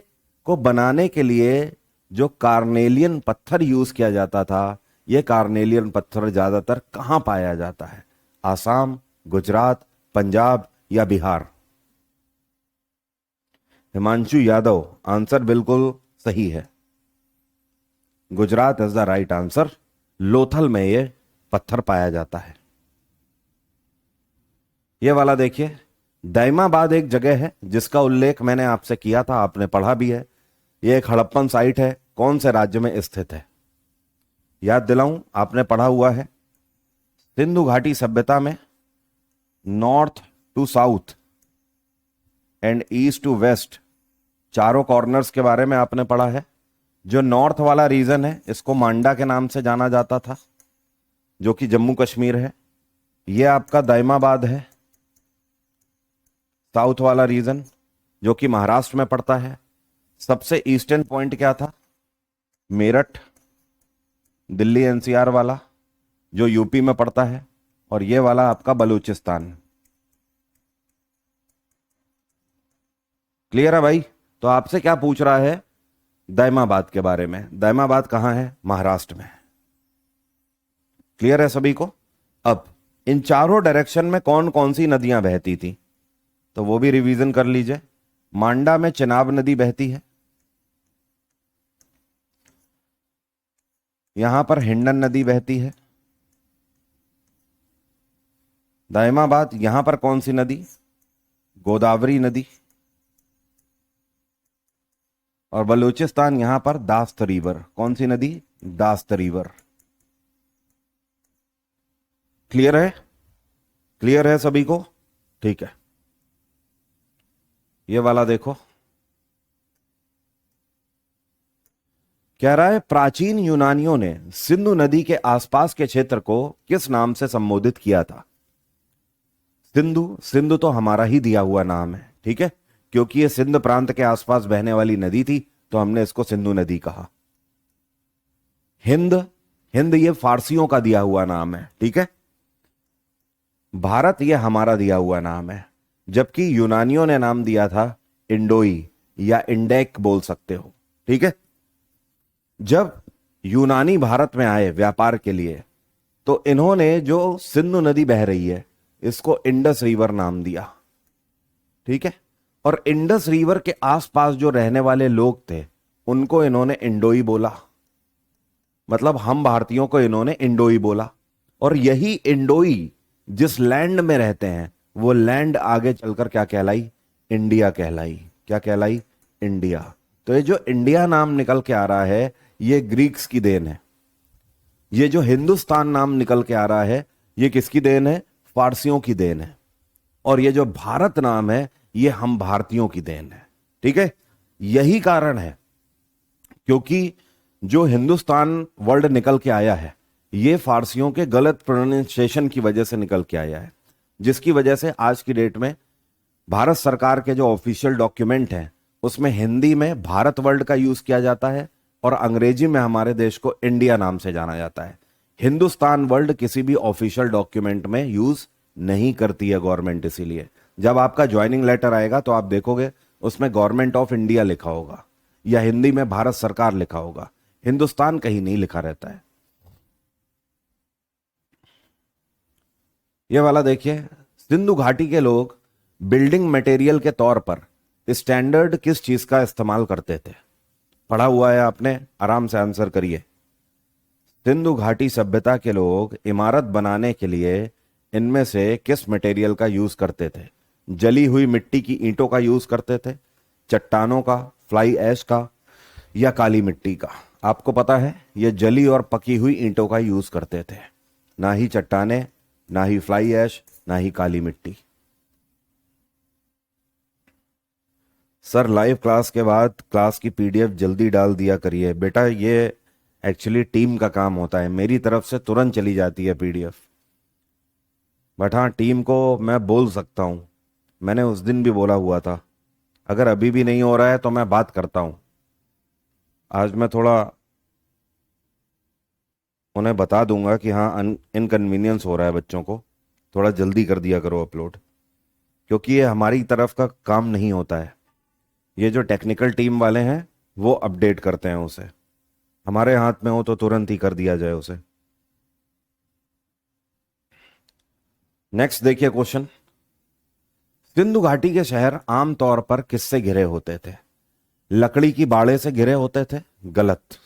Speaker 1: को बनाने के लिए जो कार्नेलियन पत्थर यूज किया जाता था, यह कार्नेलियन पत्थर ज्यादातर कहां पाया जाता है? आसाम, गुजरात, पंजाब या बिहार? हिमांशु यादव, आंसर बिल्कुल सही है, Gujarat is the right answer. Lothal में यह पत्थर पाया जाता है। यह वाला देखिए, दाइमाबाद एक जगह है जिसका उल्लेख मैंने आपसे किया था, आपने पढ़ा भी है। यह एक हड़प्पन साइट है, कौन से राज्य में स्थित है? याद दिलाऊं, आपने पढ़ा हुआ है। सिंधु घाटी सभ्यता में north to south and east to west, चारों कॉर्नर्स के बारे में आपने पढ़ा है। जो नॉर्थ वाला रीजन है इसको मांडा के नाम से जाना जाता था, जो कि जम्मू कश्मीर है। यह आपका दाइमाबाद है। साउथ वाला रीजन जो कि महाराष्ट्र में पड़ता है। सबसे ईस्टर्न पॉइंट क्या था? मेरठ, दिल्ली एनसीआर वाला, जो यूपी में पड़ता है। और यह वाला आपका बलूचिस्तान। क्लियर है भाई? तो आपसे क्या पूछ रहा है? दाइमाबाद के बारे में। दाइमाबाद कहां है? महाराष्ट्र में। क्लियर है सभी को? अब इन चारों डायरेक्शन में कौन कौन सी नदियां बहती थी, तो वो भी रिवीजन कर लीजिए। मांडा में चिनाब नदी बहती है, यहां पर हिंडन नदी बहती है। दाइमाबाद, यहां पर कौन सी नदी? गोदावरी नदी। और बलूचिस्तान यहां पर दास्त रिवर। कौन सी नदी? दास्त रिवर। क्लियर है? क्लियर है सभी को? ठीक है। ये वाला देखो, कह रहा है प्राचीन यूनानियों ने सिंधु नदी के आसपास के क्षेत्र को किस नाम से संबोधित किया था? सिंधु, सिंधु तो हमारा ही दिया हुआ नाम है, ठीक है, क्योंकि ये सिंध प्रांत के आसपास बहने वाली नदी थी तो हमने इसको सिंधु नदी कहा। हिंद, हिंद ये फारसियों का दिया हुआ नाम है, ठीक है। भारत ये हमारा दिया हुआ नाम है, जबकि यूनानियों ने नाम दिया था इंडोई या इंडेक बोल सकते हो, ठीक है। जब यूनानी भारत में आए व्यापार के लिए तो इन्होंने जो सिंधु नदी बह रही है इसको इंडस रिवर नाम दिया, ठीक है। और इंडस रिवर के आसपास जो रहने वाले लोग थे उनको इन्होंने इंडोई बोला, मतलब हम भारतीयों को इन्होंने इंडोई बोला। और यही इंडोई जिस लैंड में रहते हैं वो लैंड आगे चलकर क्या कहलाई? इंडिया कहलाई। क्या कहलाई? इंडिया। तो ये जो इंडिया नाम निकल के आ रहा है ये ग्रीक्स की देन है। ये जो हिंदुस्तान नाम निकल के आ रहा है ये किसकी देन है? फारसियों की देन है। और ये जो भारत नाम है ये हम भारतीयों की देन है, ठीक है। यही कारण है क्योंकि जो हिंदुस्तान वर्ड निकल के आया है ये फारसियों के गलत प्रोनाउंसिएशन की वजह से निकल के आया है, जिसकी वजह से आज की डेट में भारत सरकार के जो ऑफिशियल डॉक्यूमेंट हैं उसमें हिंदी में भारत वर्ल्ड का यूज किया जाता है और अंग्रेजी में हमारे देश को इंडिया नाम से जाना जाता है। हिंदुस्तान वर्ल्ड किसी भी ऑफिशियल डॉक्यूमेंट में यूज नहीं करती है गवर्नमेंट। इसीलिए जब आपका ज्वाइनिंग लेटर आएगा तो आप देखोगे उसमें गवर्नमेंट ऑफ इंडिया लिखा होगा या हिंदी में भारत सरकार लिखा होगा, हिंदुस्तान कहीं नहीं लिखा रहता है। ये वाला देखिए, सिंधु घाटी के लोग बिल्डिंग मटेरियल के तौर पर स्टैंडर्ड किस चीज का इस्तेमाल करते थे? पढ़ा हुआ है आपने, आराम से आंसर करिए। सिंधु घाटी सभ्यता के लोग इमारत बनाने के लिए इनमें से किस मटेरियल का यूज करते थे? जली हुई मिट्टी की ईंटों का यूज करते थे, चट्टानों का, फ्लाई ऐश का, या काली मिट्टी का? आपको पता है ये जली और पकी हुई ईंटों का यूज करते थे, ना ही चट्टाने, ना ही फ्लाई ऐश, ना ही काली मिट्टी। सर लाइव क्लास के बाद क्लास की पीडीएफ जल्दी डाल दिया करिए। बेटा ये एक्चुअली टीम का काम होता है, मेरी तरफ से तुरंत चली जाती है पीडीएफ, बट हाँ टीम को मैं बोल सकता हूँ। मैंने उस दिन भी बोला हुआ था, अगर अभी भी नहीं हो रहा है तो मैं बात करता हूँ। आज मैं थोड़ा उन्हें बता दूंगा कि हाँ इनकन्वीनियंस हो रहा है बच्चों को, थोड़ा जल्दी कर दिया करो अपलोड, क्योंकि ये हमारी तरफ का काम नहीं होता है। ये जो टेक्निकल टीम वाले हैं वो अपडेट करते हैं उसे, हमारे हाथ में हो तो तुरंत ही कर दिया जाए उसे। नेक्स्ट देखिए क्वेश्चन, सिंधु घाटी के शहर आमतौर पर किससे घिरे होते थे? लकड़ी की बाड़े से घिरे होते थे? गलत,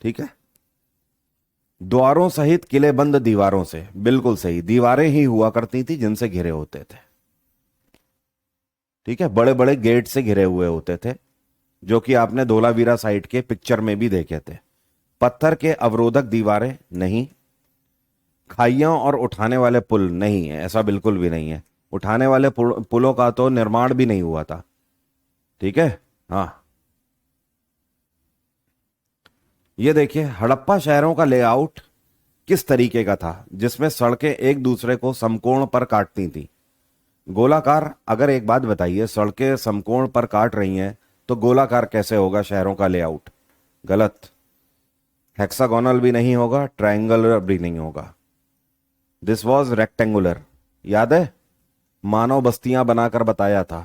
Speaker 1: ठीक है। द्वारों सहित किलेबंद दीवारों से? बिल्कुल सही, दीवारें ही हुआ करती थी जिनसे घिरे होते थे, ठीक है। बड़े बड़े गेट से घिरे हुए होते थे, जो कि आपने धोलावीरा साइड के पिक्चर में भी देखे थे। पत्थर के अवरोधक दीवारें? नहीं। खाइयों और उठाने वाले पुल? नहीं है, ऐसा बिल्कुल भी नहीं है। उठाने वाले पुलों का तो निर्माण भी नहीं हुआ था, ठीक है। हाँ, ये देखिए, हड़प्पा शहरों का लेआउट किस तरीके का था जिसमें सड़कें एक दूसरे को समकोण पर काटती थी? गोलाकार। अगर एक बात बताइए, सड़कें समकोण पर काट रही हैं तो गोलाकार कैसे होगा शहरों का लेआउट? गलत। हेक्सागोनल भी नहीं होगा, ट्रायंगुलर भी नहीं होगा। दिस वॉज रेक्टेंगुलर, याद है, मानव बस्तियां बनाकर बताया था।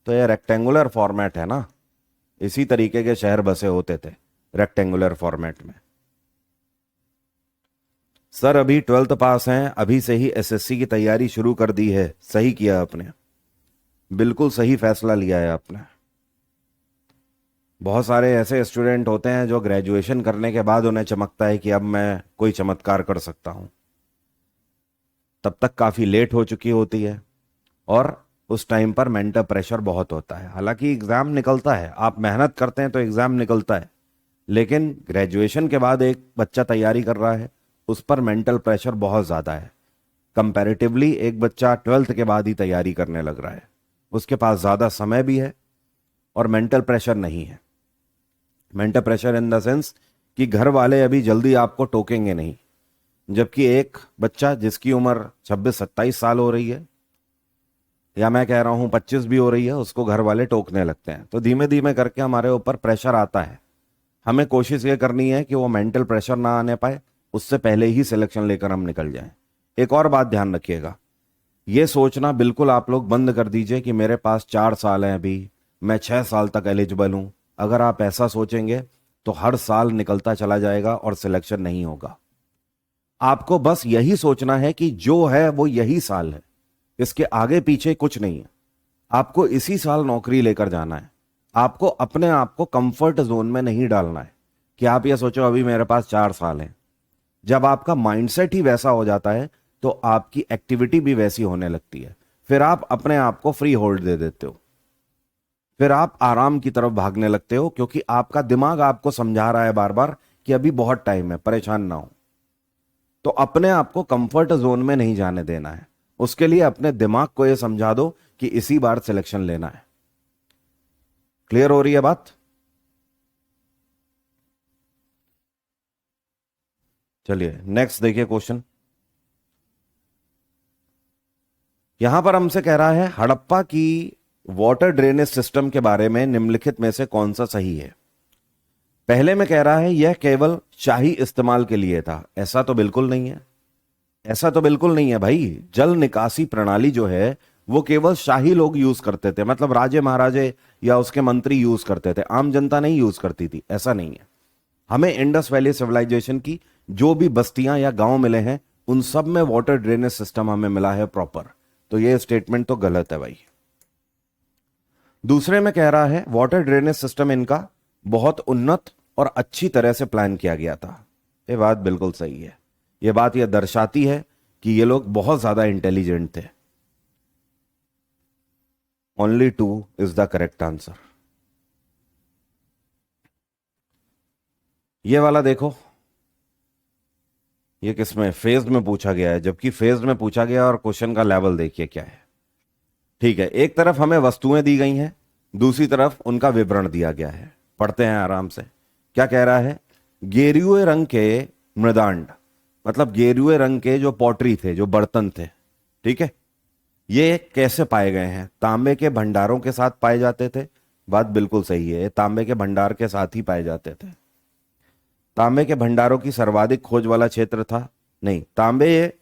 Speaker 1: तो ये रेक्टेंगुलर फॉर्मेट है ना, इसी तरीके के शहर बसे होते थे रेक्टेंगुलर फॉर्मेट में। सर अभी 12th पास हैं, अभी से ही एसएससी की तैयारी शुरू कर दी है। सही किया आपने, बिल्कुल सही फैसला लिया है आपने। बहुत सारे ऐसे स्टूडेंट होते हैं जो ग्रेजुएशन करने के बाद उन्हें चमकता है कि अब मैं कोई चमत्कार कर सकता हूं, तब तक काफी लेट हो चुकी होती है और उस टाइम पर मेंटल प्रेशर बहुत होता है। हालांकि एग्जाम निकलता है, आप मेहनत करते हैं तो एग्जाम निकलता है, लेकिन ग्रेजुएशन के बाद एक बच्चा तैयारी कर रहा है, उस पर मेंटल प्रेशर बहुत ज्यादा है। कंपैरेटिवली एक बच्चा 12th के बाद ही तैयारी करने लग रहा है, उसके पास ज्यादा समय भी है और मेंटल प्रेशर नहीं है। Mental pressure in the sense कि घर वाले अभी जल्दी आपको टोकेंगे नहीं, जबकि एक बच्चा जिसकी उम्र 26-27 साल हो रही है, या मैं कह रहा हूं 25 भी हो रही है, उसको घर वाले टोकने लगते हैं। तो धीमे धीमे करके हमारे ऊपर प्रेशर आता है। हमें कोशिश ये करनी है कि वो मेंटल प्रेशर ना आने पाए, उससे पहले ही सिलेक्शन लेकर हम निकल जाएं। एक और बात ध्यान रखिएगा, ये सोचना बिल्कुल आप लोग बंद कर दीजिए कि मेरे पास 4 साल हैं अभी, मैं 6 साल तक एलिजिबल हूं। अगर आप ऐसा सोचेंगे तो हर साल निकलता चला जाएगा और सिलेक्शन नहीं होगा। आपको बस यही सोचना है कि जो है वो यही साल है, इसके आगे पीछे कुछ नहीं है। आपको इसी साल नौकरी लेकर जाना है। आपको अपने आप को कंफर्ट जोन में नहीं डालना है कि आप ये सोचो अभी मेरे पास 4 साल हैं। जब आपका माइंडसेट ही वैसा हो जाता है तो आपकी एक्टिविटी भी वैसी होने लगती है, फिर आप अपने आप को फ्री होल्ड दे देते हो, फिर आप आराम की तरफ भागने लगते हो, क्योंकि आपका दिमाग आपको समझा रहा है बार बार कि अभी बहुत टाइम है, परेशान ना हो। तो अपने आप को कंफर्ट जोन में नहीं जाने देना है। उसके लिए अपने दिमाग को यह समझा दो कि इसी बार सिलेक्शन लेना है। क्लियर हो रही है बात? चलिए नेक्स्ट देखिए क्वेश्चन, यहां पर हमसे कह रहा है हड़प्पा की वाटर ड्रेनेज सिस्टम के बारे में निम्नलिखित में से कौन सा सही है। पहले में कह रहा है यह केवल शाही इस्तेमाल के लिए था। ऐसा तो बिल्कुल नहीं है, ऐसा तो बिल्कुल नहीं है भाई। जल निकासी प्रणाली जो है वो केवल शाही लोग यूज करते थे, मतलब राजे महाराजे या उसके मंत्री यूज करते थे, आम जनता नहीं यूज करती थी, ऐसा नहीं है। हमें इंडस वैली सिविलाइजेशन की जो भी बस्तियां या गांव मिले हैं उन सब में वाटर ड्रेनेज सिस्टम हमें मिला है प्रॉपर, तो ये स्टेटमेंट तो गलत है भाई। दूसरे में कह रहा है वाटर ड्रेनेज सिस्टम इनका बहुत उन्नत और अच्छी तरह से प्लान किया गया था। ये बात बिल्कुल सही है। ये बात यह दर्शाती है कि ये लोग बहुत ज्यादा इंटेलिजेंट थे। Only 2 is the correct answer. ये वाला देखो, ये किसमें फेज्ड में पूछा गया है, जबकि फेज्ड में पूछा गया और क्वेश्चन का लेवल देखिए क्या है। ठीक है, एक तरफ हमें वस्तुएं दी गई हैं, दूसरी तरफ उनका विवरण दिया गया है। पढ़ते हैं आराम से। क्या कह रहा है, गेरुए रंग के मृदांड, मतलब गेरुए रंग के जो पॉटरी थे, जो बर्तन थे, ठीक है, ये कैसे पाए गए हैं। तांबे के भंडारों के साथ पाए जाते थे। बात बिल्कुल सही है, तांबे के भंडार के साथ ही पाए जाते थे। तांबे के भंडारों की सर्वाधिक खोज वाला क्षेत्र था, नहीं, तांबे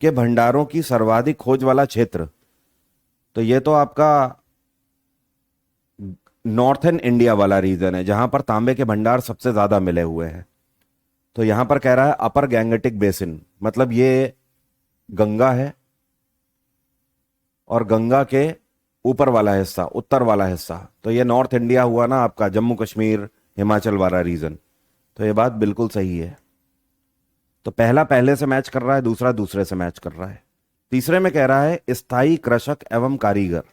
Speaker 1: के भंडारों की सर्वाधिक खोज वाला क्षेत्र, तो ये तो आपका नॉर्थन इंडिया वाला रीजन है जहां पर तांबे के भंडार सबसे ज्यादा मिले हुए हैं। तो यहां पर कह रहा है अपर गैंगेटिक बेसिन, मतलब ये गंगा है और गंगा के ऊपर वाला हिस्सा, उत्तर वाला हिस्सा, तो ये नॉर्थ इंडिया हुआ ना आपका, जम्मू कश्मीर हिमाचल वाला रीजन। तो ये बात बिल्कुल सही है। तो पहला पहले से मैच कर रहा है, दूसरा दूसरे से मैच कर रहा है। तीसरे में कह रहा है स्थायी कृषक एवं कारीगर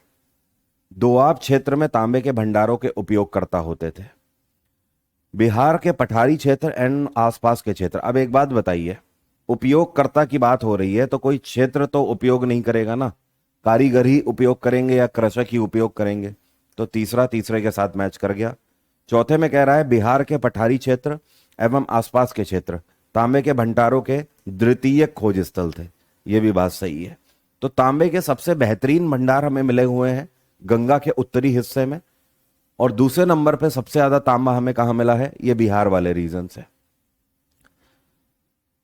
Speaker 1: दोआब क्षेत्र में तांबे के भंडारों के उपयोगकर्ता होते थे। बिहार के पठारी क्षेत्र एंड आसपास के क्षेत्र। अब एक बात बताइए, उपयोगकर्ता की बात हो रही है तो कोई क्षेत्र तो उपयोग नहीं करेगा ना, कारीगर ही उपयोग करेंगे या कृषक ही उपयोग करेंगे। तो तीसरा तीसरे के साथ मैच कर गया। चौथे में कह रहा है बिहार के पठारी क्षेत्र एवं आसपास के क्षेत्र तांबे के भंडारों के द्वितीय खोज स्थल थे। यह भी बात सही है। तो तांबे के सबसे बेहतरीन भंडार हमें मिले हुए हैं गंगा के उत्तरी हिस्से में, और दूसरे नंबर पे सबसे ज्यादा तांबा हमें कहां मिला है, ये बिहार वाले रीजन से।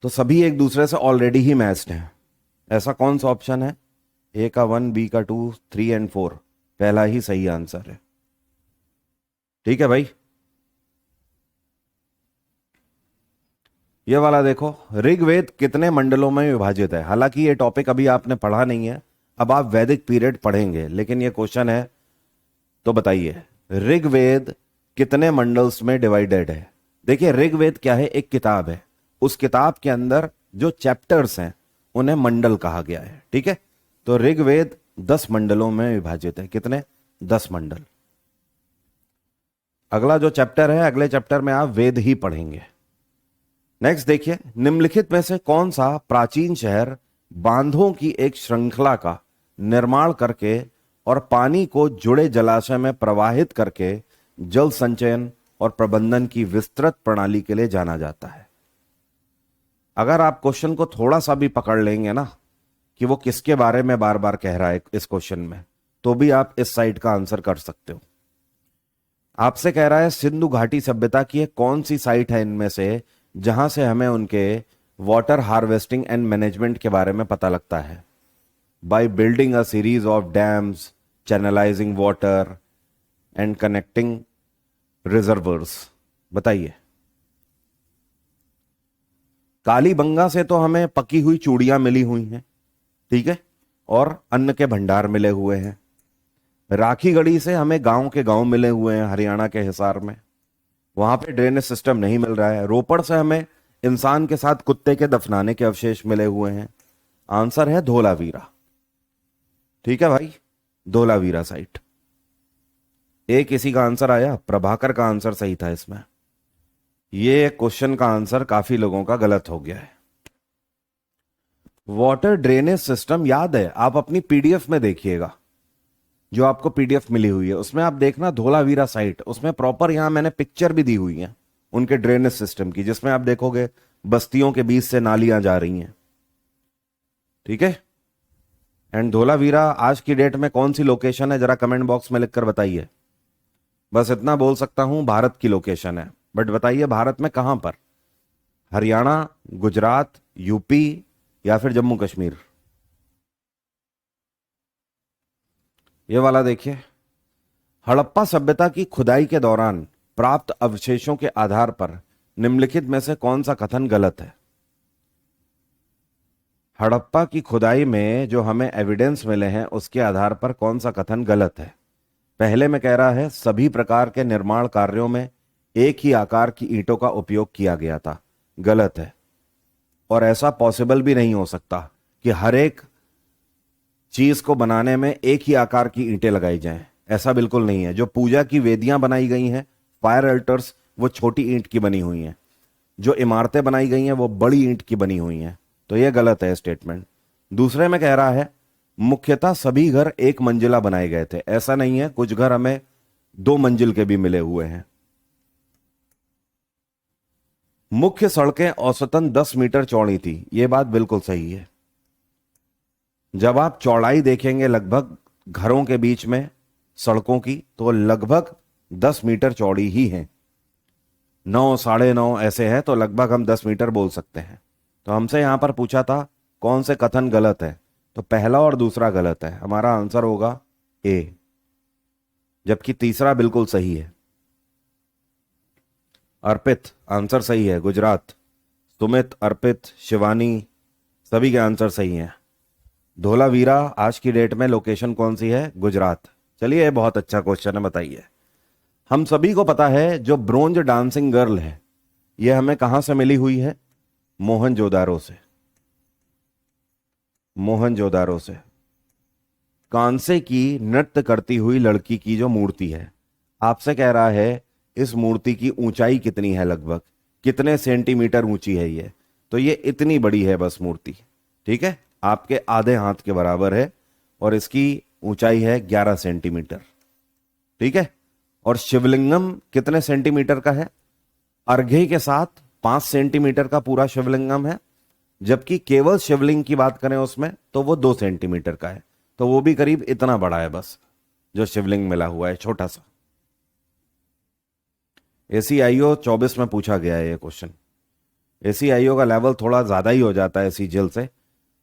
Speaker 1: तो सभी एक दूसरे से ऑलरेडी ही मैच्ड हैं। ऐसा कौन सा ऑप्शन है, ए का 1, बी का 2, 3 एंड 4, पहला ही सही आंसर है। ठीक है भाई। ये वाला देखो, ऋग्वेद कितने मंडलों में विभाजित है। हालांकि ये टॉपिक अभी आपने पढ़ा नहीं है, अब आप वैदिक पीरियड पढ़ेंगे, लेकिन ये क्वेश्चन है तो बताइए ऋग्वेद कितने मंडल्स में डिवाइडेड है। देखिए ऋग्वेद क्या है, एक किताब है, उस किताब के अंदर जो चैप्टर्स हैं उन्हें मंडल कहा गया है। ठीक है, तो ऋग्वेद 10 मंडलों में विभाजित है। कितने, 10 मंडल। अगला जो चैप्टर है, अगले चैप्टर में आप वेद ही पढ़ेंगे। नेक्स्ट देखिए, निम्नलिखित में से कौन सा प्राचीन शहर बांधों की एक श्रृंखला का निर्माण करके और पानी को जुड़े जलाशय में प्रवाहित करके जल संचयन और प्रबंधन की विस्तृत प्रणाली के लिए जाना जाता है। अगर आप क्वेश्चन को थोड़ा सा भी पकड़ लेंगे ना कि वो किसके बारे में बार बार कह रहा है इस क्वेश्चन में, तो भी आप इस साइड का आंसर कर सकते हो। आपसे कह रहा है सिंधु घाटी सभ्यता की एक कौन सी साइट है इनमें से जहां से हमें उनके वाटर हार्वेस्टिंग एंड मैनेजमेंट के बारे में पता लगता है। By building a series of dams, channelising water and connecting reservoirs. बताइए। कालीबंगा से तो हमें पकी हुई चूड़ियां मिली हुई हैं, ठीक है, और अन्न के भंडार मिले हुए हैं। राखीगढ़ी से हमें गांव के गांव मिले हुए हैं हरियाणा के हिसार में, वहां पे ड्रेनेज सिस्टम नहीं मिल रहा है। रोपड़ से हमें इंसान के साथ कुत्ते के दफनाने के अवशेष मिले हुए हैं। आंसर है धोलावीरा। ठीक है भाई, धोलावीरा साइट। एक किसी का आंसर आया, प्रभाकर का आंसर सही था इसमें। ये क्वेश्चन का आंसर काफी लोगों का गलत हो गया है। वाटर ड्रेनेज सिस्टम याद है, आप अपनी पीडीएफ में देखिएगा, जो आपको पीडीएफ मिली हुई है उसमें आप देखना धोलावीरा साइट, उसमें प्रॉपर यहां मैंने पिक्चर भी दी हुई है उनके ड्रेनेज सिस्टम की, जिसमें आप देखोगे बस्तियों के बीच से नालियां जा रही हैं। ठीक है, एंड धोलावीरा आज की डेट में कौन सी लोकेशन है, जरा कमेंट बॉक्स में लिखकर बताइए। बस इतना बोल सकता हूं भारत की लोकेशन है, बट बताइए भारत में कहां पर? हरियाणा, गुजरात, यूपी या फिर जम्मू कश्मीर? ये वाला देखिए, हड़प्पा सभ्यता की खुदाई के दौरान प्राप्त अवशेषों के आधार पर निम्नलिखित में से कौन सा कथन गलत है? हड़प्पा की खुदाई में जो हमें एविडेंस मिले हैं उसके आधार पर कौन सा कथन गलत है? पहले में कह रहा है सभी प्रकार के निर्माण कार्यों में एक ही आकार की ईंटों का उपयोग किया गया था, गलत है। और ऐसा पॉसिबल भी नहीं हो सकता कि हर एक चीज को बनाने में एक ही आकार की ईंटें लगाई जाएं, ऐसा बिल्कुल नहीं है। जो पूजा की वेदियां बनाई गई हैं, फायर अल्टर्स, वो छोटी ईंट की बनी हुई हैं। जो इमारतें बनाई गई हैं वो बड़ी ईंट की बनी हुई हैं, तो यह गलत है स्टेटमेंट। दूसरे में कह रहा है मुख्यतः सभी घर एक मंजिला बनाए गए थे, ऐसा नहीं है, कुछ घर हमें 2 मंजिल के भी मिले हुए हैं। मुख्य सड़कें औसतन 10 मीटर चौड़ी थी, यह बात बिल्कुल सही है। जब आप चौड़ाई देखेंगे लगभग घरों के बीच में सड़कों की, तो लगभग 10 मीटर चौड़ी ही है। 9, 9.5 ऐसे है तो लगभग हम 10 मीटर बोल सकते हैं। तो हमसे यहां पर पूछा था कौन से कथन गलत है, तो पहला और दूसरा गलत है। हमारा आंसर होगा ए, जबकि तीसरा बिल्कुल सही है। अर्पित आंसर सही है, गुजरात। सुमित, अर्पित, शिवानी, सभी के आंसर सही हैं। धोलावीरा आज की डेट में लोकेशन कौन सी है? गुजरात। चलिए, बहुत अच्छा क्वेश्चन है, बताइए। हम सभी को पता है जो ब्रोंज डांसिंग गर्ल है यह हमें कहां से मिली हुई है? मोहनजोदारो से। मोहनजोदारो से कांसे की नृत्य करती हुई लड़की की जो मूर्ति है, आपसे कह रहा है इस मूर्ति की ऊंचाई कितनी है, लगभग कितने सेंटीमीटर ऊंची है ये? तो ये इतनी बड़ी है बस मूर्ति, ठीक है, आपके आधे हाथ के बराबर है और इसकी ऊंचाई है 11 सेंटीमीटर, ठीक है। और शिवलिंगम कितने सेंटीमीटर का है? अर्घ्य के साथ 5 सेंटीमीटर का पूरा शिवलिंगम है, जबकि केवल शिवलिंग की बात करें उसमें तो वो 2 सेंटीमीटर का है, तो वो भी करीब इतना बड़ा है बस जो शिवलिंग मिला हुआ है, छोटा सा। ACIO 24 में पूछा गया है ये क्वेश्चन। ACIO का लेवल थोड़ा ज्यादा ही हो जाता है CGL से,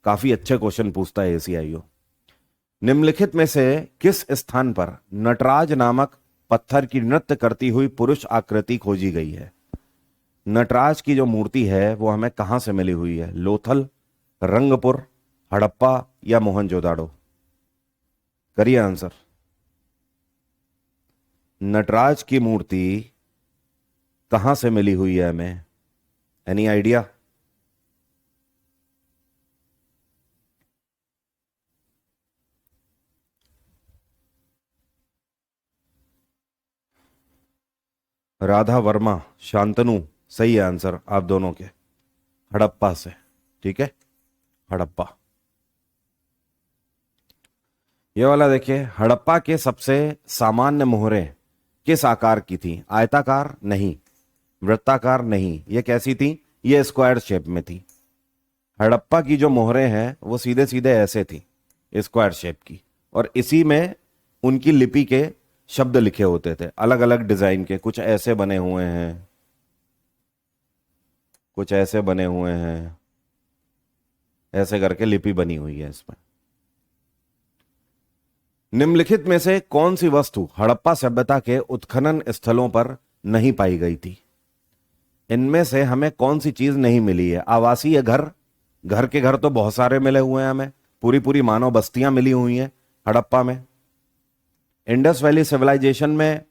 Speaker 1: काफी अच्छे क्वेश्चन पूछता है ACIO। निम्नलिखित में से किस स्थान पर नटराज नामक पत्थर की नृत्य करती हुई पुरुष आकृति खोजी गई है? नटराज की जो मूर्ति है वो हमें कहां से मिली हुई है? लोथल, रंगपुर, हड़प्पा या मोहनजोदाड़ो? करिए आंसर। नटराज की मूर्ति कहां से मिली हुई है हमें? Any idea? राधा वर्मा, शांतनु, सही है आंसर आप दोनों के, हड़प्पा से, ठीक है, हड़प्पा। ये वाला देखिए, हड़प्पा के सबसे सामान्य मोहरें किस आकार की थी? आयताकार नहीं, वृत्ताकार नहीं, ये कैसी थी? ये स्क्वायर शेप में थी। हड़प्पा की जो मोहरें हैं वो सीधे सीधे ऐसे थी, स्क्वायर शेप की, और इसी में उनकी लिपि के शब्द लिखे होते थे, अलग अलग डिजाइन के, कुछ ऐसे बने हुए हैं, कुछ ऐसे बने हुए हैं, ऐसे करके लिपि बनी हुई है इसमें। निम्नलिखित में से कौन सी वस्तु हड़प्पा सभ्यता के उत्खनन स्थलों पर नहीं पाई गई थी? इनमें से हमें कौन सी चीज नहीं मिली है? आवासीय घर, घर के घर तो बहुत सारे मिले हुए हैं हमें, पूरी पूरी मानव बस्तियां मिली हुई हैं हड़प्पा में। इंडस वैली सिविलाइजेशन में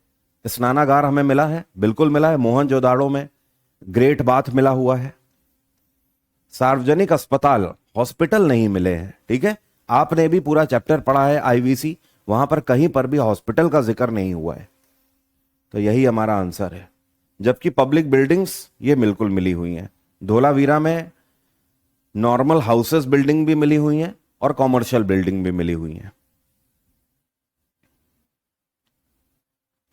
Speaker 1: स्नानागार हमें मिला है, बिल्कुल मिला है। मोहनजोदाड़ो में ग्रेट बाथ मिला हुआ है। सार्वजनिक अस्पताल, हॉस्पिटल नहीं मिले हैं, ठीक है। आपने भी पूरा चैप्टर पढ़ा है IVC, वहां पर कहीं पर भी हॉस्पिटल का जिक्र नहीं हुआ है, तो यही हमारा आंसर है। जबकि पब्लिक बिल्डिंग्स ये बिल्कुल मिली हुई हैं। धोलावीरा में नॉर्मल हाउसेस बिल्डिंग भी मिली हुई हैं और कॉमर्शियल बिल्डिंग भी मिली हुई हैं।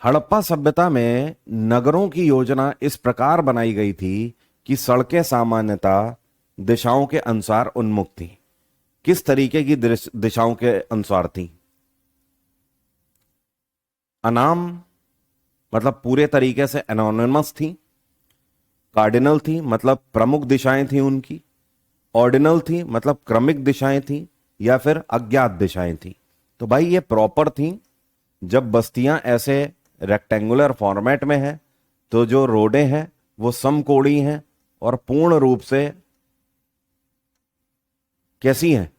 Speaker 1: हड़प्पा सभ्यता में नगरों की योजना इस प्रकार बनाई गई थी कि सड़कें सामान्यतः दिशाओं के अनुसार उन्मुख थी। किस तरीके की दिशाओं के अनुसार थी? अनाम मतलब पूरे तरीके से एनोनिमस थी, कार्डिनल थी मतलब प्रमुख दिशाएं थी उनकी, ऑर्डिनल थी मतलब क्रमिक दिशाएं थी, या फिर अज्ञात दिशाएं थी? तो भाई ये प्रॉपर थी। जब बस्तियां ऐसे रेक्टेंगुलर फॉर्मेट में है तो जो रोडें हैं वो समकोणीय हैं और पूर्ण रूप से कैसी हैं?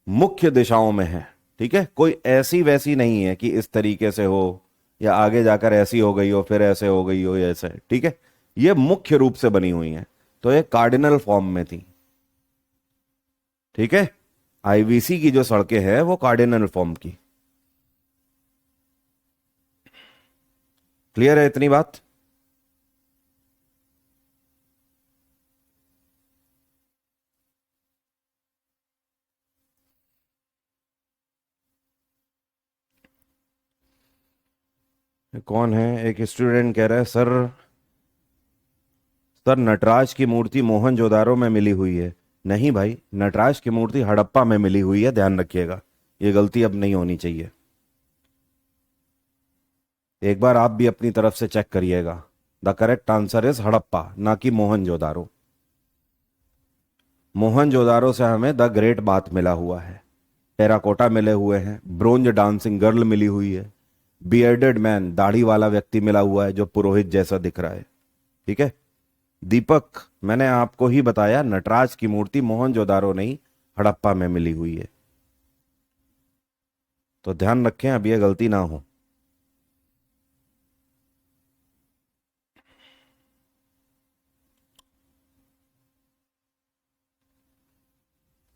Speaker 1: मुख्य दिशाओं में है। ठीक है, कोई ऐसी वैसी नहीं है कि इस तरीके से हो या आगे जाकर ऐसी हो गई हो फिर ऐसे हो गई हो या ऐसे। ठीक है, ये मुख्य रूप से बनी हुई है, तो ये कार्डिनल फॉर्म में थी। ठीक है, आईवीसी की जो सड़कें हैं वो कार्डिनल फॉर्म की। क्लियर है इतनी बात? कौन है? एक स्टूडेंट कह रहा है सर, नटराज की मूर्ति मोहनजोदारो में मिली हुई है। नहीं भाई, नटराज की मूर्ति हड़प्पा में मिली हुई है, ध्यान रखिएगा, ये गलती अब नहीं होनी चाहिए। एक बार आप भी अपनी तरफ से चेक करिएगा। The correct answer is Harappa, ना कि मोहनजोदारो। मोहनजोदारो से हमें द ग्रेट बाथ मिला हुआ है, टेराकोटा मिले हुए हैं, ब्रोंज डांसिंग गर्ल मिली हुई है, बियर्डेड मैन दाढ़ी वाला व्यक्ति मिला हुआ है जो पुरोहित जैसा दिख रहा है। ठीक है दीपक, मैंने आपको ही बताया नटराज की मूर्ति मोहनजोदारो नहीं हड़प्पा में मिली हुई है, तो ध्यान रखें अब यह गलती ना हो।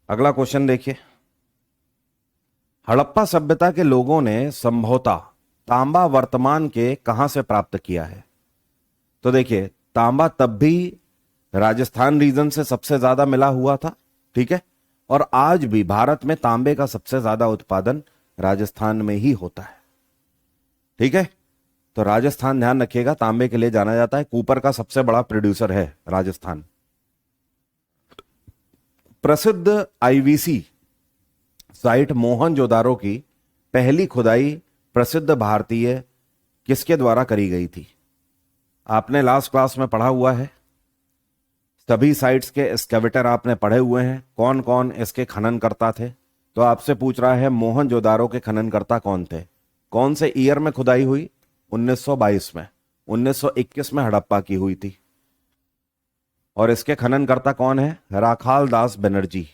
Speaker 1: अगला क्वेश्चन देखिए। हड़प्पा सभ्यता के लोगों ने संभवतः तांबा वर्तमान के कहां से प्राप्त किया है? तो देखिए, तांबा तब भी राजस्थान रीजन से सबसे ज्यादा मिला हुआ था। ठीक है, और आज भी भारत में तांबे का सबसे ज्यादा उत्पादन राजस्थान में ही होता है। ठीक है, तो राजस्थान ध्यान रखिएगा, तांबे के लिए जाना जाता है, कूपर का सबसे बड़ा प्रोड्यूसर है राजस्थान। प्रसिद्ध आईवीसी साइट मोहनजोदारो की पहली खुदाई प्रसिद्ध भारतीय किसके द्वारा करी गई थी? आपने लास्ट क्लास में पढ़ा हुआ है, सभी साइट्स के एक्सकेवेटर आपने पढ़े हुए हैं, कौन कौन इसके खननकर्ता थे। तो आपसे पूछ रहा है मोहनजोदारो के खननकर्ता कौन थे, कौन से ईयर में खुदाई हुई? 1922 में। 1921 में हड़प्पा की हुई थी। और इसके खननकर्ता कौन है? Rakhal Das Banerjee.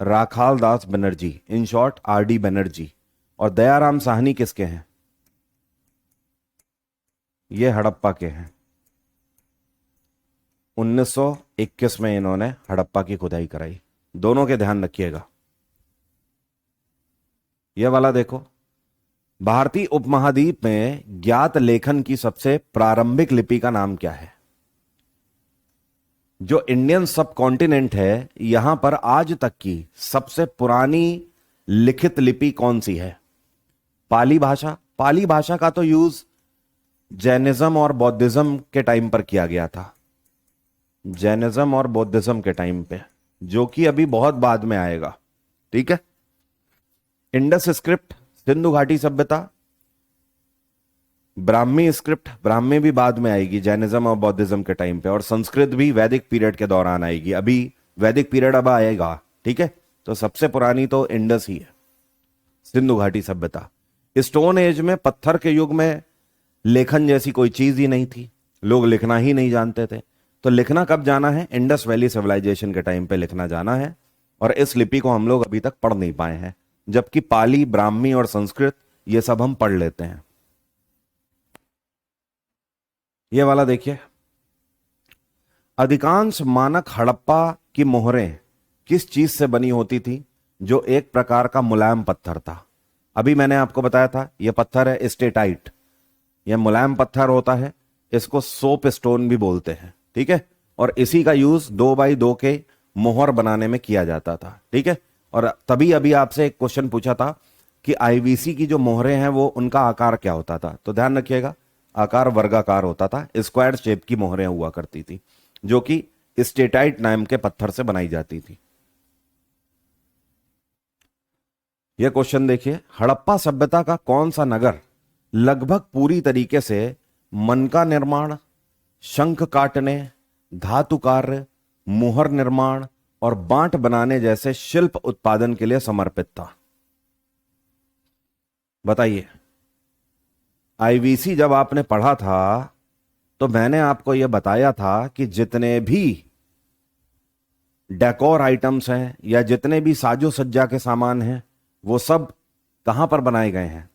Speaker 1: Rakhal Das Banerjee, in short RD Banerjee. और दयाराम साहनी किसके हैं? ये हड़प्पा के हैं। 1921 में इन्होंने हड़प्पा की खुदाई कराई। दोनों के ध्यान रखिएगा। यह वाला देखो, भारतीय उपमहाद्वीप में ज्ञात लेखन की सबसे प्रारंभिक लिपि का नाम क्या है? जो इंडियन सब कॉन्टिनेंट है, यहां पर आज तक की सबसे पुरानी लिखित लिपि कौन सी है? पाली भाषा। पाली भाषा का तो यूज जैनिज्म और बौद्धिज्म के टाइम पर किया गया था, जैनिज्म और बौद्धिज्म के टाइम पे, जो कि अभी बहुत बाद में आएगा। ठीक है, इंडस स्क्रिप्ट सिंधु घाटी सभ्यता, ब्राह्मी स्क्रिप्ट, ब्राह्मी भी बाद में आएगी जैनिज्म और बौद्धिज्म के टाइम पे, और संस्कृत भी वैदिक पीरियड के दौरान आएगी, अभी वैदिक पीरियड अब आएगा। ठीक है, तो सबसे पुरानी तो इंडस ही है, सिंधु घाटी सभ्यता। स्टोन एज में, पत्थर के युग में लेखन जैसी कोई चीज ही नहीं थी, लोग लिखना ही नहीं जानते थे। तो लिखना कब जाना है? इंडस वैली सिविलाइजेशन के टाइम पे लिखना जाना है, और इस लिपि को हम लोग अभी तक पढ़ नहीं पाए हैं, जबकि पाली, ब्राह्मी और संस्कृत ये सब हम पढ़ लेते हैं। ये वाला देखिए, अधिकांश मानक हड़प्पा की मोहरें किस चीज से बनी होती थी? जो एक प्रकार का मुलायम पत्थर था। अभी मैंने आपको बताया था, यह पत्थर है स्टेटाइट, यह मुलायम पत्थर होता है, इसको सोप स्टोन भी बोलते हैं। ठीक है, और इसी का यूज 2x2 के मोहर बनाने में किया जाता था। ठीक है, और तभी अभी आपसे एक क्वेश्चन पूछा था कि आईवीसी की जो मोहरें हैं वो उनका आकार क्या होता था, तो ध्यान रखिएगा, आकार वर्गाकार होता था, स्क्वायर शेप की मोहरें हुआ करती थी, जो कि स्टेटाइट नाम के पत्थर से बनाई जाती थी। यह क्वेश्चन देखिए, हड़प्पा सभ्यता का कौन सा नगर लगभग पूरी तरीके से मन का निर्माण, शंख काटने, धातु कार्य, मुहर निर्माण और बांट बनाने जैसे शिल्प उत्पादन के लिए समर्पित था? बताइए। आईवीसी जब आपने पढ़ा था तो मैंने आपको यह बताया था कि जितने भी डेकोर आइटम्स हैं या जितने भी साजो सज्जा के सामान हैं वो सब कहां पर बनाए गए हैं?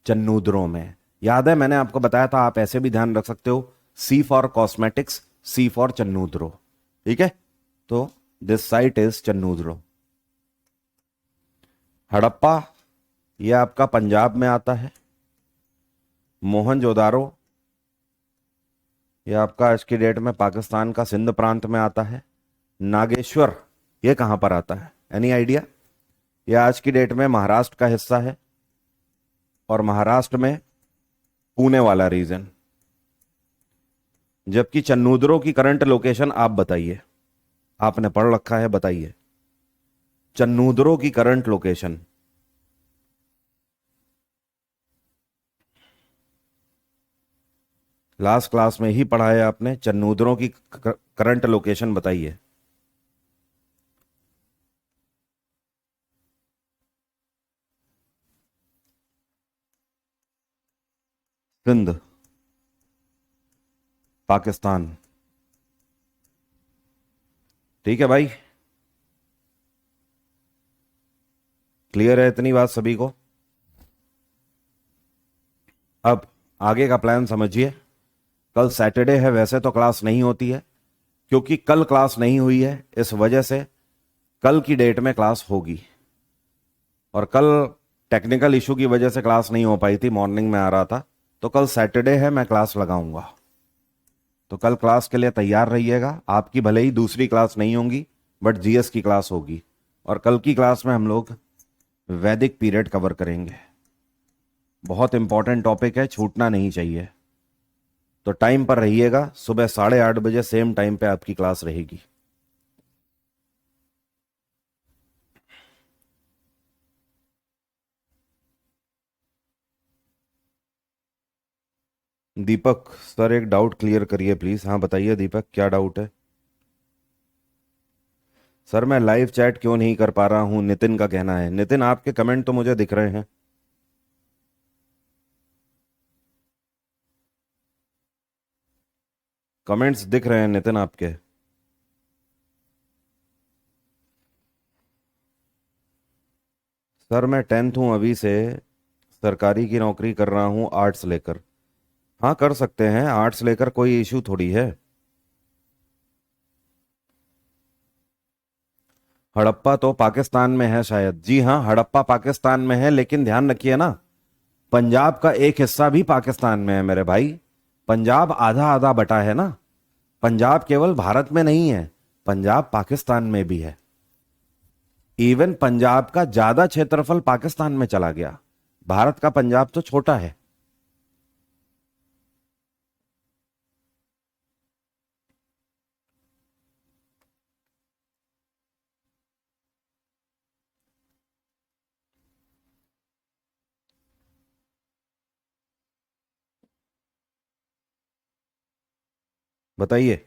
Speaker 1: चन्नूदरों में। याद है, मैंने आपको बताया था, आप ऐसे भी ध्यान रख सकते हो, सी फॉर कॉस्मेटिक्स, सी फॉर चन्नूदरो। ठीक है, तो दिस साइट इज चन्नूदरो। हड़प्पा यह आपका पंजाब में आता है। मोहनजोदारो यह आपका आज की डेट में पाकिस्तान का सिंध प्रांत में आता है। नागेश्वर यह कहां पर आता है? Any idea? यह आज की डेट में महाराष्ट्र का हिस्सा है और महाराष्ट्र में पुणे वाला रीजन। जबकि चन्नूदरों की करंट लोकेशन आप बताइए, आपने पढ़ रखा है, बताइए चन्नूदरों की करंट लोकेशन। लास्ट क्लास में ही पढ़ा है आपने, चन्नूदरों की करंट लोकेशन बताइए। सिंध, पाकिस्तान। ठीक है भाई, क्लियर है इतनी बात सभी को? अब आगे का प्लान समझिए। कल सैटरडे है, वैसे तो क्लास नहीं होती है, क्योंकि कल क्लास नहीं हुई है इस वजह से कल की डेट में क्लास होगी। और कल टेक्निकल इशू की वजह से क्लास नहीं हो पाई थी, मॉर्निंग में आ रहा था, तो कल सैटरडे है, मैं क्लास लगाऊंगा। तो कल क्लास के लिए तैयार रहिएगा। आपकी भले ही दूसरी क्लास नहीं होगी, बट जीएस की क्लास होगी। और कल की क्लास में हम लोग वैदिक पीरियड कवर करेंगे। बहुत इंपॉर्टेंट टॉपिक है, छूटना नहीं चाहिए। तो टाइम पर रहिएगा, सुबह 8:30 सेम टाइम पे आपकी क्लास रहेगी। दीपक सर, एक डाउट क्लियर करिए प्लीज। हाँ बताइए दीपक, क्या डाउट है? सर मैं लाइव चैट क्यों नहीं कर पा रहा हूं, नितिन का कहना है। नितिन, आपके कमेंट तो मुझे दिख रहे हैं। कमेंट्स दिख रहे हैं नितिन आपके। सर मैं 10th हूं अभी से, सरकारी की नौकरी कर रहा हूं आर्ट्स लेकर। हाँ कर सकते हैं, आर्ट्स लेकर कोई इशू थोड़ी है। हड़प्पा तो पाकिस्तान में है शायद। जी हाँ, हड़प्पा पाकिस्तान में है, लेकिन ध्यान रखिए ना, पंजाब का एक हिस्सा भी पाकिस्तान में है मेरे भाई। पंजाब आधा आधा बटा है ना। पंजाब केवल भारत में नहीं है, पंजाब पाकिस्तान में भी है। इवन पंजाब का ज्यादा क्षेत्रफल पाकिस्तान में चला गया। भारत का पंजाब तो छोटा है। बताइए।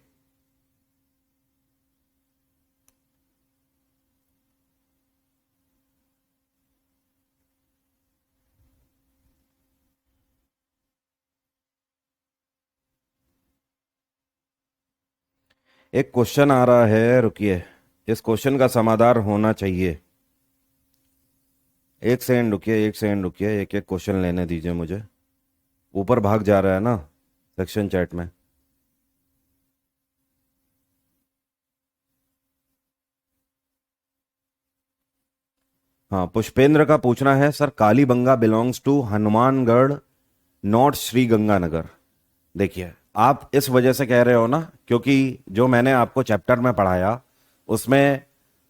Speaker 1: एक क्वेश्चन आ रहा है, रुकिए, इस क्वेश्चन का समाधान होना चाहिए। एक सेकंड रुकिए, एक सेकंड रुकिए, एक एक क्वेश्चन लेने दीजिए मुझे। ऊपर भाग जा रहा है ना सेक्शन चैट में। हाँ, पुष्पेंद्र का पूछना है, sir Kalibanga belongs to Hanumangarh, not Sri Ganganagar. देखिए, आप इस वजह से कह रहे हो ना, क्योंकि जो मैंने आपको चैप्टर में पढ़ाया उसमें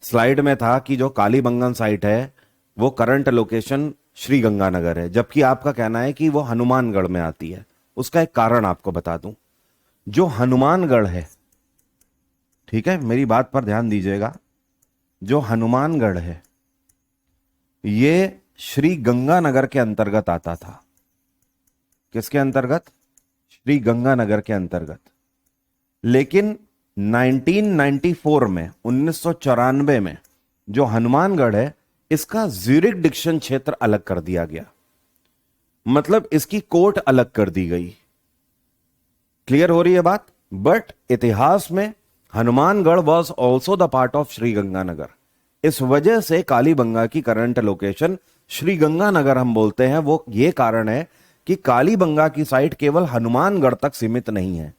Speaker 1: स्लाइड में था कि जो कालीबंगन साइट है वो करंट लोकेशन श्री गंगानगर है, जबकि आपका कहना है कि वो हनुमानगढ़ में आती है। उसका एक कारण आपको बता दूं। जो हनुमानगढ़ है, ठीक है, मेरी बात पर ध्यान दीजिएगा, जो हनुमानगढ़ है ये श्री गंगानगर के अंतर्गत आता था। किसके अंतर्गत? श्री गंगानगर के अंतर्गत। लेकिन 1994 में 1994 में जो हनुमानगढ़ है इसका ज्यूरिकडिक्शन क्षेत्र अलग कर दिया गया, मतलब इसकी कोर्ट अलग कर दी गई। क्लियर हो रही है बात? बट इतिहास में Hanumangarh was also the part of Shri Ganganagar. इस वजह से कालीबंगा की करंट लोकेशन श्री गंगानगर हम बोलते हैं। वो ये कारण है कि कालीबंगा की साइट केवल हनुमानगढ़ तक सीमित नहीं है।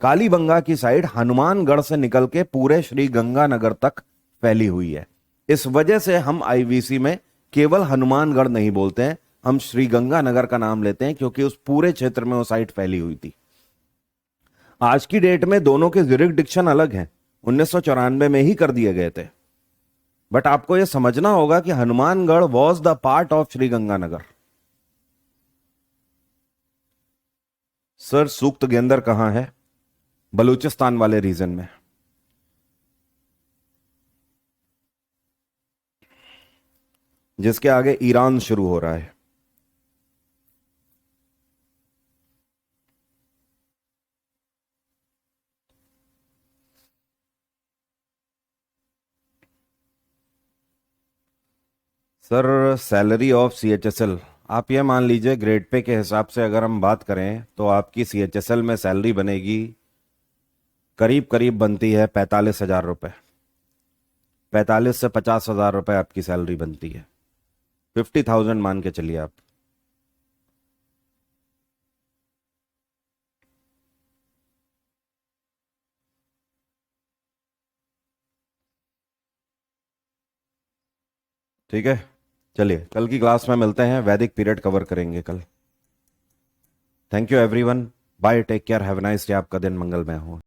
Speaker 1: कालीबंगा की साइट हनुमानगढ़ से निकल के पूरे श्री गंगानगर तक फैली हुई है। इस वजह से हम आईवीसी में केवल हनुमानगढ़ नहीं बोलते हैं, हम श्री गंगानगर का नाम लेते हैं, क्योंकि उस पूरे क्षेत्र में वो साइट फैली हुई थी। आज की डेट में दोनों के ज्यूरिकडिक्शन अलग हैं, 1994 में ही कर दिए गए थे। बट आपको यह समझना होगा कि Hanumangarh was the part of Shri Ganganagar. सर सूक्त गेंदर कहां है? बलूचिस्तान वाले रीजन में। जिसके आगे ईरान शुरू हो रहा है। सर सैलरी ऑफ सीएचएसएल, आप ये मान लीजिए ग्रेड पे के हिसाब से अगर हम बात करें तो आपकी सीएचएसएल में सैलरी बनेगी, करीब करीब बनती है 45,000 रुपये। 45 से 50,000 रुपये आपकी सैलरी बनती है। 50,000 मान के चलिए आप। ठीक है, चलिए कल की क्लास में मिलते हैं, वैदिक पीरियड कवर करेंगे कल। Thank you everyone, bye, take care, have a nice day, आपका दिन मंगलमय हो।